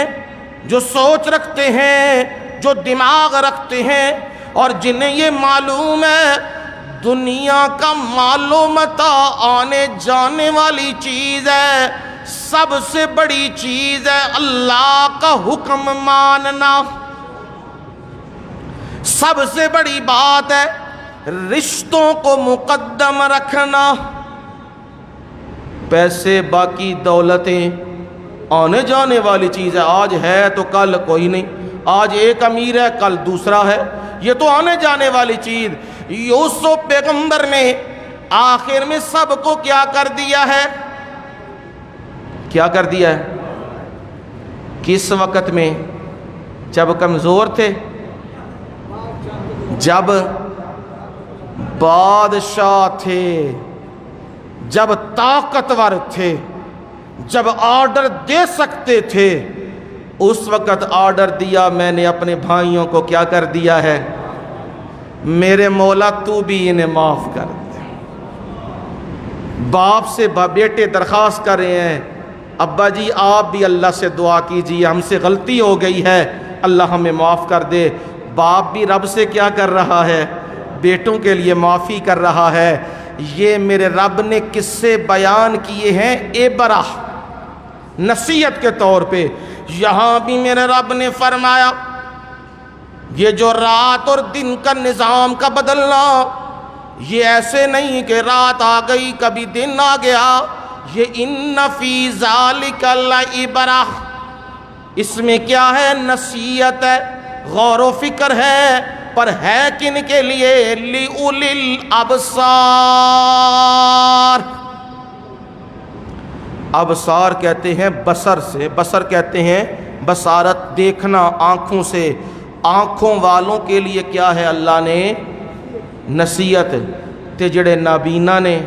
جو سوچ رکھتے ہیں، جو دماغ رکھتے ہیں، اور جنہیں یہ معلوم ہے دنیا کا مال و متاع آنے جانے والی چیز ہے، سب سے بڑی چیز ہے اللہ کا حکم ماننا. سب سے بڑی بات ہے رشتوں کو مقدم رکھنا. پیسے، باقی دولتیں آنے جانے والی چیز ہے. آج ہے تو کل کوئی نہیں، آج ایک امیر ہے کل دوسرا ہے، یہ تو آنے جانے والی چیز. یوسف پیغمبر نے آخر میں سب کو کیا کر دیا ہے؟ کیا کر دیا ہے؟ کس وقت میں؟ جب کمزور تھے، جب بادشاہ تھے، جب طاقتور تھے، جب آرڈر دے سکتے تھے، اس وقت آرڈر دیا. میں نے اپنے بھائیوں کو کیا کر دیا ہے؟ میرے مولا تو بھی انہیں معاف کر دے. باپ سے بیٹے درخواست کر رہے ہیں، ابا جی آپ بھی اللہ سے دعا کیجیے، ہم سے غلطی ہو گئی ہے، اللہ ہمیں معاف کر دے. باپ بھی رب سے کیا کر رہا ہے؟ بیٹوں کے لیے معافی کر رہا ہے. یہ میرے رب نے قصے بیان کیے ہیں عبرہ، نصیحت کے طور پہ. یہاں بھی میرے رب نے فرمایا یہ جو رات اور دن کا نظام کا بدلنا، یہ ایسے نہیں کہ رات آ گئی کبھی دن آ گیا. یہ ان فی ذالک لعبرہ، اس میں کیا ہے؟ نصیحت ہے. غور و فکر ہے، پر ہے کن کے لیے؟ لِأُولِي الْأَبْصَارِ۔ ابصار کہتے ہیں بصر سے، بصر کہتے ہیں بصارت، دیکھنا آنکھوں سے۔ آنکھوں والوں کے لیے کیا ہے اللہ نے؟ نصیحت۔ تے جڑے نابینا نے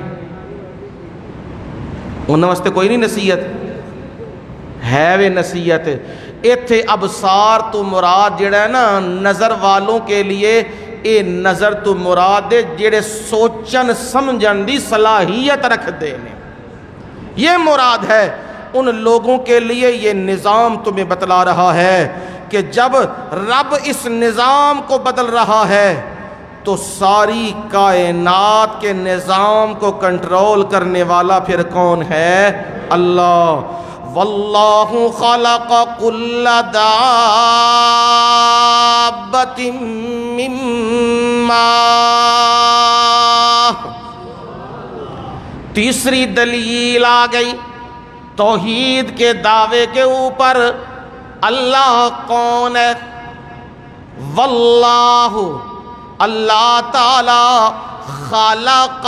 انہاں واسطے کوئی نہیں نصیحت ہے، وے نصیحت ایتھے ابصار تو مراد جڑا ہے نا نظر والوں کے لیے، اے نظر تو مراد ہے جڑے سوچن سمجھن دی صلاحیت رکھ دے نے، یہ مراد ہے۔ ان لوگوں کے لیے یہ نظام تمہیں بتلا رہا ہے کہ جب رب اس نظام کو بدل رہا ہے تو ساری کائنات کے نظام کو کنٹرول کرنے والا پھر کون ہے؟ اللہ۔ واللہ خلق کل دابۃ من ماء۔ تیسری دلیل آ گئی توحید کے دعوے کے اوپر۔ اللہ کون ہے؟ واللہ، اللہ تعالی، خالق،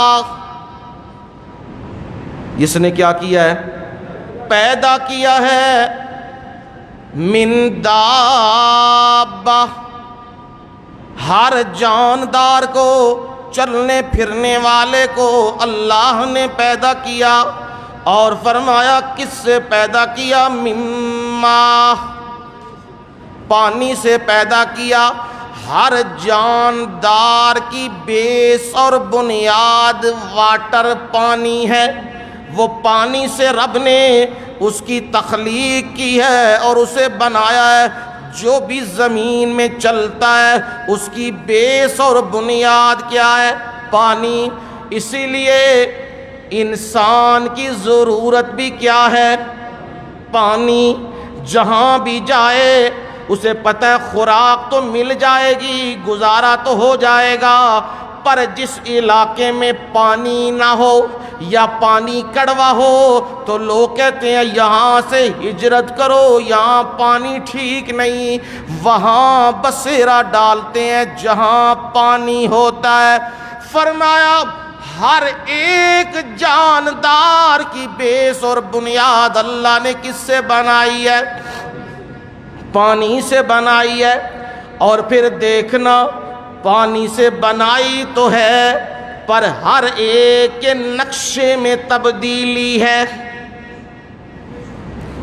جس نے کیا کیا ہے؟ پیدا کیا ہے، من دابہ، ہر جاندار کو، چلنے پھرنے والے کو اللہ نے پیدا کیا، اور فرمایا کس سے پیدا کیا؟ مما، پانی سے پیدا کیا۔ ہر جاندار کی بیس اور بنیاد واٹر، پانی ہے۔ وہ پانی سے رب نے اس کی تخلیق کی ہے اور اسے بنایا ہے۔ جو بھی زمین میں چلتا ہے اس کی بیس اور بنیاد کیا ہے؟ پانی۔ اسی لیے انسان کی ضرورت بھی کیا ہے؟ پانی۔ جہاں بھی جائے اسے پتہ ہے خوراک تو مل جائے گی، گزارا تو ہو جائے گا، پر جس علاقے میں پانی نہ ہو یا پانی کڑوا ہو تو لوگ کہتے ہیں یہاں سے ہجرت کرو، یہاں پانی ٹھیک نہیں۔ وہاں بسیرا ڈالتے ہیں جہاں پانی ہوتا ہے۔ فرمایا ہر ایک جاندار کی بیس اور بنیاد اللہ نے کس سے بنائی ہے؟ پانی سے بنائی ہے۔ اور پھر دیکھنا پانی سے بنائی تو ہے پر ہر ایک کے نقشے میں تبدیلی ہے۔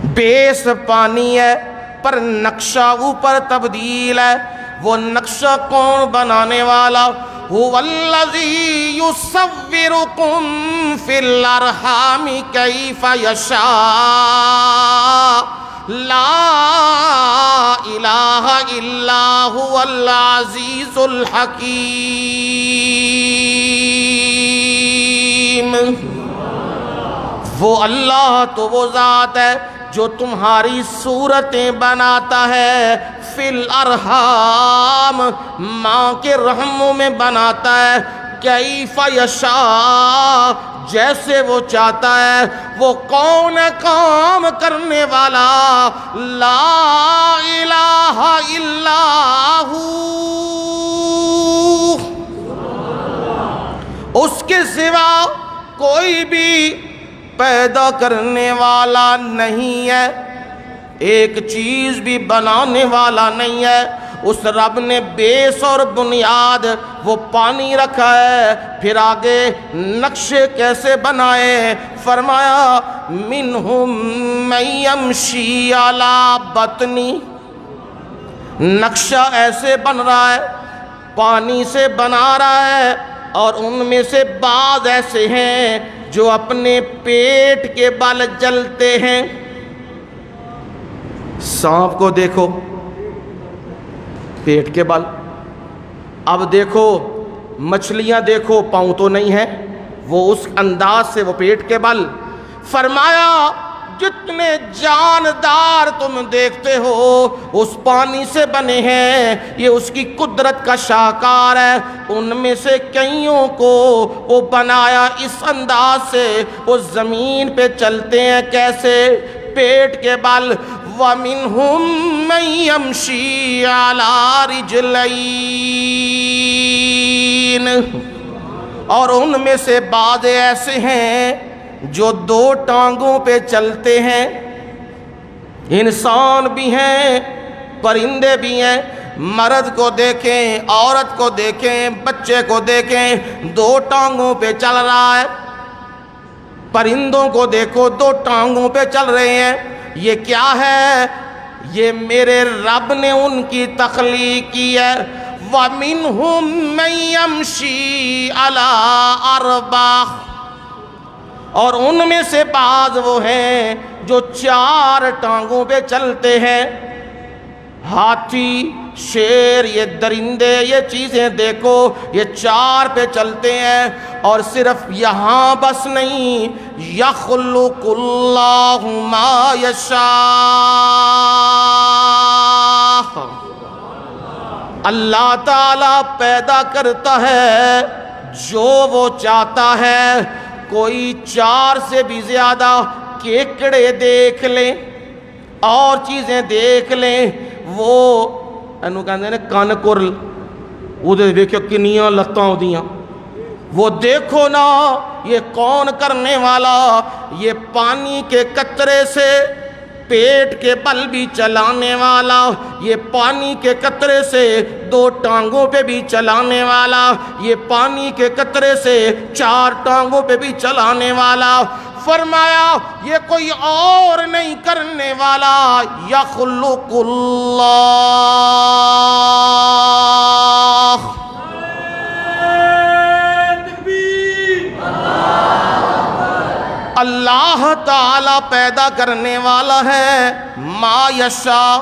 بیس پانی ہے پر نقشہ اوپر تبدیل ہے۔ وہ نقشہ کون بنانے والا؟ هو الذی یصورکم فی الارحام کیف یشاء لا الہ الا هو العزیز الحکیم۔ وہ اللہ تو وہ ذات ہے جو تمہاری صورتیں بناتا ہے، فی الارحام، ماں کے رحموں میں بناتا ہے، کیف یشاء، جیسے وہ چاہتا ہے۔ وہ کون ہے کام کرنے والا؟ لا الہ الا ہو، اس کے سوا کوئی بھی پیدا کرنے والا نہیں ہے، ایک چیز بھی بنانے والا نہیں ہے۔ اس رب نے بیس اور بنیاد وہ پانی رکھا ہے، پھر آگے نقشے کیسے بنائے؟ فرمایا منہم من یمشی علی بطنی، نقشہ ایسے بن رہا ہے، پانی سے بنا رہا ہے، اور ان میں سے بعض ایسے ہیں جو اپنے پیٹ کے بل چلتے ہیں۔ سانپ کو دیکھو پیٹ کے بل، اب دیکھو مچھلیاں دیکھو پاؤں تو نہیں ہے، وہ اس انداز سے وہ پیٹ کے بل۔ فرمایا جتنے جاندار تم دیکھتے ہو اس پانی سے بنے ہیں، یہ اس کی قدرت کا شاہکار ہے۔ ان میں سے کئیوں کو وہ بنایا اس انداز سے، وہ زمین پہ چلتے ہیں کیسے؟ پیٹ کے بل۔ وَمِنْهُمْ مَنْ يَمْشِي عَلَى رِجْلَيْنِ، اور ان میں سے بعض ایسے ہیں جو دو ٹانگوں پہ چلتے ہیں، انسان بھی ہیں پرندے بھی ہیں، مرد کو دیکھیں عورت کو دیکھیں بچے کو دیکھیں دو ٹانگوں پہ چل رہا ہے، پرندوں کو دیکھو دو ٹانگوں پہ چل رہے ہیں، یہ کیا ہے؟ یہ میرے رب نے ان کی تخلیق کی ہے۔ وَمِنْهُمْ مَنْ يَمْشِي عَلَىٰ أَرْبَعٍ، اور ان میں سے بعض وہ ہیں جو چار ٹانگوں پہ چلتے ہیں۔ ہاتھی شیر یہ درندے یہ چیزیں دیکھو یہ چار پہ چلتے ہیں، اور صرف یہاں بس نہیں، یخلق اللہ ما یشاء، اللہ تعالیٰ پیدا کرتا ہے جو وہ چاہتا ہے۔ کوئی چار سے بھی زیادہ کیکڑے دیکھ لیں اور چیزیں دیکھ لیں، وہ انہوں کہتے ہیں کان کرل وہ دیکھو کنیاں لتاں دیاں، وہ دیکھو نا یہ کون کرنے والا، یہ پانی کے قطرے سے پیٹ کے بل بھی چلانے والا، یہ پانی کے قطرے سے دو ٹانگوں پہ بھی چلانے والا، یہ پانی کے قطرے سے چار ٹانگوں پہ بھی چلانے والا۔ فرمایا یہ کوئی اور نہیں کرنے والا، یخلق اللہ، اللہ تعالی پیدا کرنے والا ہے ما یشاء،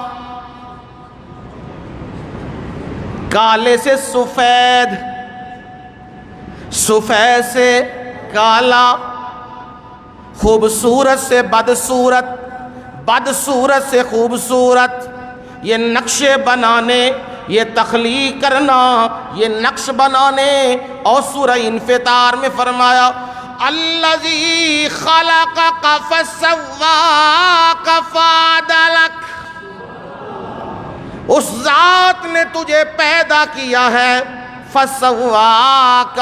کالے سے سفید، سفید سے کالا، خوبصورت سے بدصورت، بدصورت سے خوبصورت، یہ نقشے بنانے یہ تخلیق کرنا یہ نقش بنانے۔ اور سورہ انفطار میں فرمایا الذی خلقک فسواک فعدلک، اس ذات نے تجھے پیدا کیا ہے، فسواک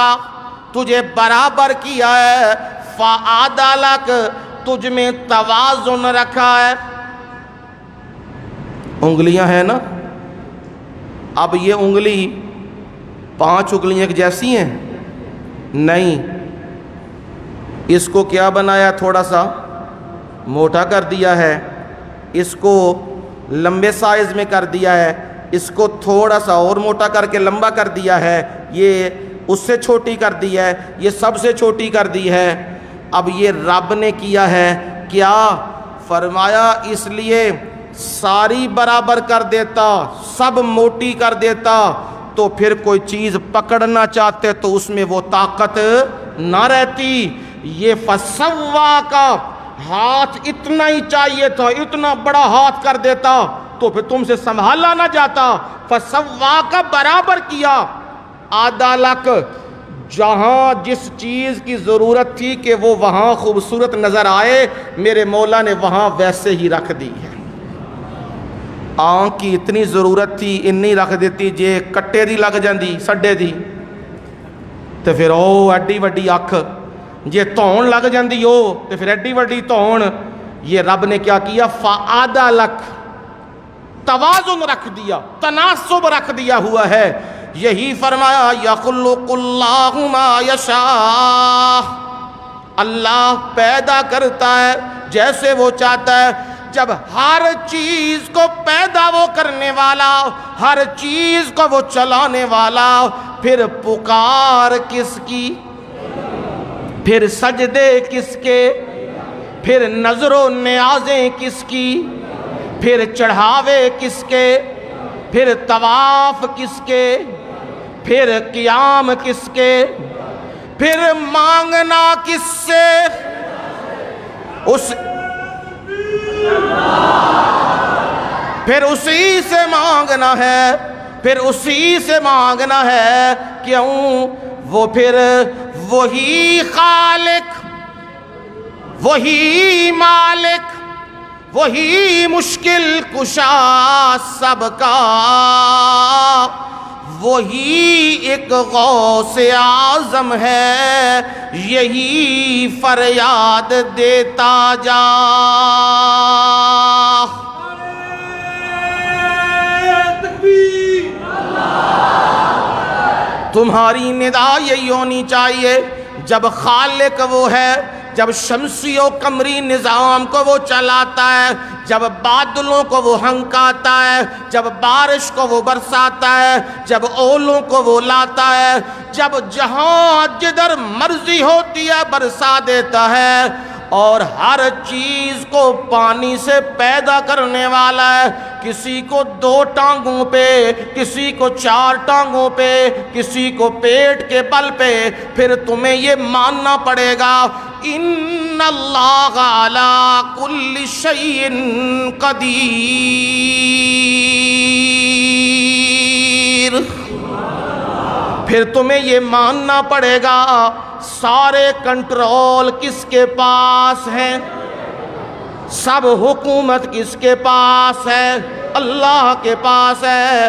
تجھے برابر کیا ہے، فعدلک تجھ میں توازن رکھا ہے۔ انگلیاں ہیں نا، اب یہ انگلی 5 انگلیاں ایک جیسی ہیں نہیں، اس کو کیا بنایا تھوڑا سا موٹا کر دیا ہے، اس کو لمبے سائز میں کر دیا ہے، اس کو تھوڑا سا اور موٹا کر کے لمبا کر دیا ہے، یہ اس سے چھوٹی کر دی ہے، یہ سب سے چھوٹی کر دی ہے۔ اب یہ رب نے کیا ہے کیا؟ فرمایا اس لیے ساری برابر کر دیتا، سب موٹی کر دیتا تو پھر کوئی چیز پکڑنا چاہتے تو اس میں وہ طاقت نہ رہتی۔ یہ فسوا کا ہاتھ اتنا ہی چاہیے تھا، اتنا بڑا ہاتھ کر دیتا تو پھر تم سے سنبھالا نہ جاتا، فسوا کا برابر کیا۔ عدلک جہاں جس چیز کی ضرورت تھی کہ وہ وہاں خوبصورت نظر آئے، میرے مولا نے وہاں ویسے ہی رکھ دی ہے۔ آنکھ کی اتنی ضرورت تھی انی رکھ دیتی، جے کٹے دی لگ جاندی سڈے دی تو پھر او ایڈی وڈی اکھ، جے تون لگ جاندی او تو پھر ایڈی وڈی تون۔ یہ رب نے کیا کیا؟ فعدلک، توازن رکھ دیا، تناسب رکھ دیا ہوا ہے۔ یہی فرمایا یخلق اللہ ما یشاء، اللہ پیدا کرتا ہے جیسے وہ چاہتا ہے۔ جب ہر چیز کو پیدا وہ کرنے والا، ہر چیز کو وہ چلانے والا، پھر پکار کس کی، پھر سجدے کس کے، پھر نظر و نیازیں کس کی، پھر چڑھاوے کس کے، پھر طواف کس کے، پھر قیام کس کے، پھر مانگنا کس سے؟ پھر اسی سے مانگنا ہے، پھر اسی سے مانگنا ہے۔ کیوں؟ وہ پھر وہی خالق، وہی مالک، وہی مشکل کشا سب کا، وہی ایک غوث اعظم ہے، یہی فریاد دیتا جا۔ تمہاری ندا یہی ہونی چاہیے جب خالق وہ ہے، جب شمسی و قمری نظام کو وہ چلاتا ہے، جب بادلوں کو وہ ہنکاتا ہے، جب بارش کو وہ برساتا ہے، جب اولوں کو وہ لاتا ہے، جب جہاں جدھر مرضی ہوتی ہے برسا دیتا ہے، اور ہر چیز کو پانی سے پیدا کرنے والا ہے، کسی کو 2 ٹانگوں پہ، کسی کو 4 ٹانگوں پہ، کسی کو پیٹ کے بل پہ، پھر تمہیں یہ ماننا پڑے گا ان اللہ علی کل شیء قدیر۔ پھر تمہیں یہ ماننا پڑے گا سارے کنٹرول کس کے پاس ہے، سب حکومت کس کے پاس ہے، اللہ کے پاس ہے۔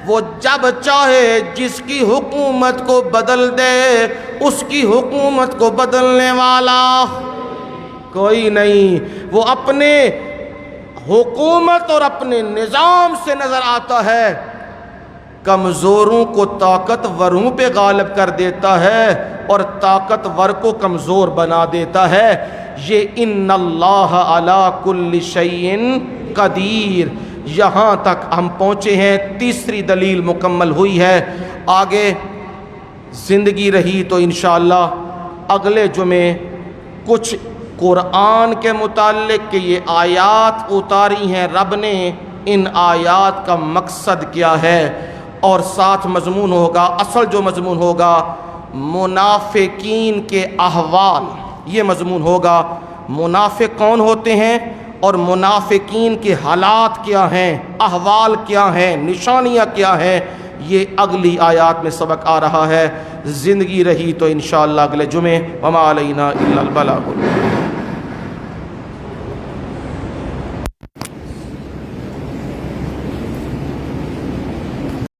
وہ جب چاہے جس کی حکومت کو بدل دے، اس کی حکومت کو بدلنے والا کوئی نہیں۔ وہ اپنے حکومت اور اپنے نظام سے نظر آتا ہے، کمزوروں کو طاقتوروں پہ غالب کر دیتا ہے اور طاقتور کو کمزور بنا دیتا ہے۔ یہ ان اللہ علی کل شیء قدیر، یہاں تک ہم پہنچے ہیں، تیسری دلیل مکمل ہوئی ہے۔ آگے زندگی رہی تو انشاءاللہ اگلے جمعے کچھ قرآن کے متعلق کہ یہ آیات اتاری ہیں رب نے، ان آیات کا مقصد کیا ہے، اور ساتھ مضمون ہوگا، اصل جو مضمون ہوگا منافقین کے احوال، یہ مضمون ہوگا، منافق کون ہوتے ہیں اور منافقین کے حالات کیا ہیں، احوال کیا ہیں، نشانیاں کیا ہیں، یہ اگلی آیات میں سبق آ رہا ہے۔ زندگی رہی تو انشاءاللہ اگلے جمعے، وما علینا الا البلاغ۔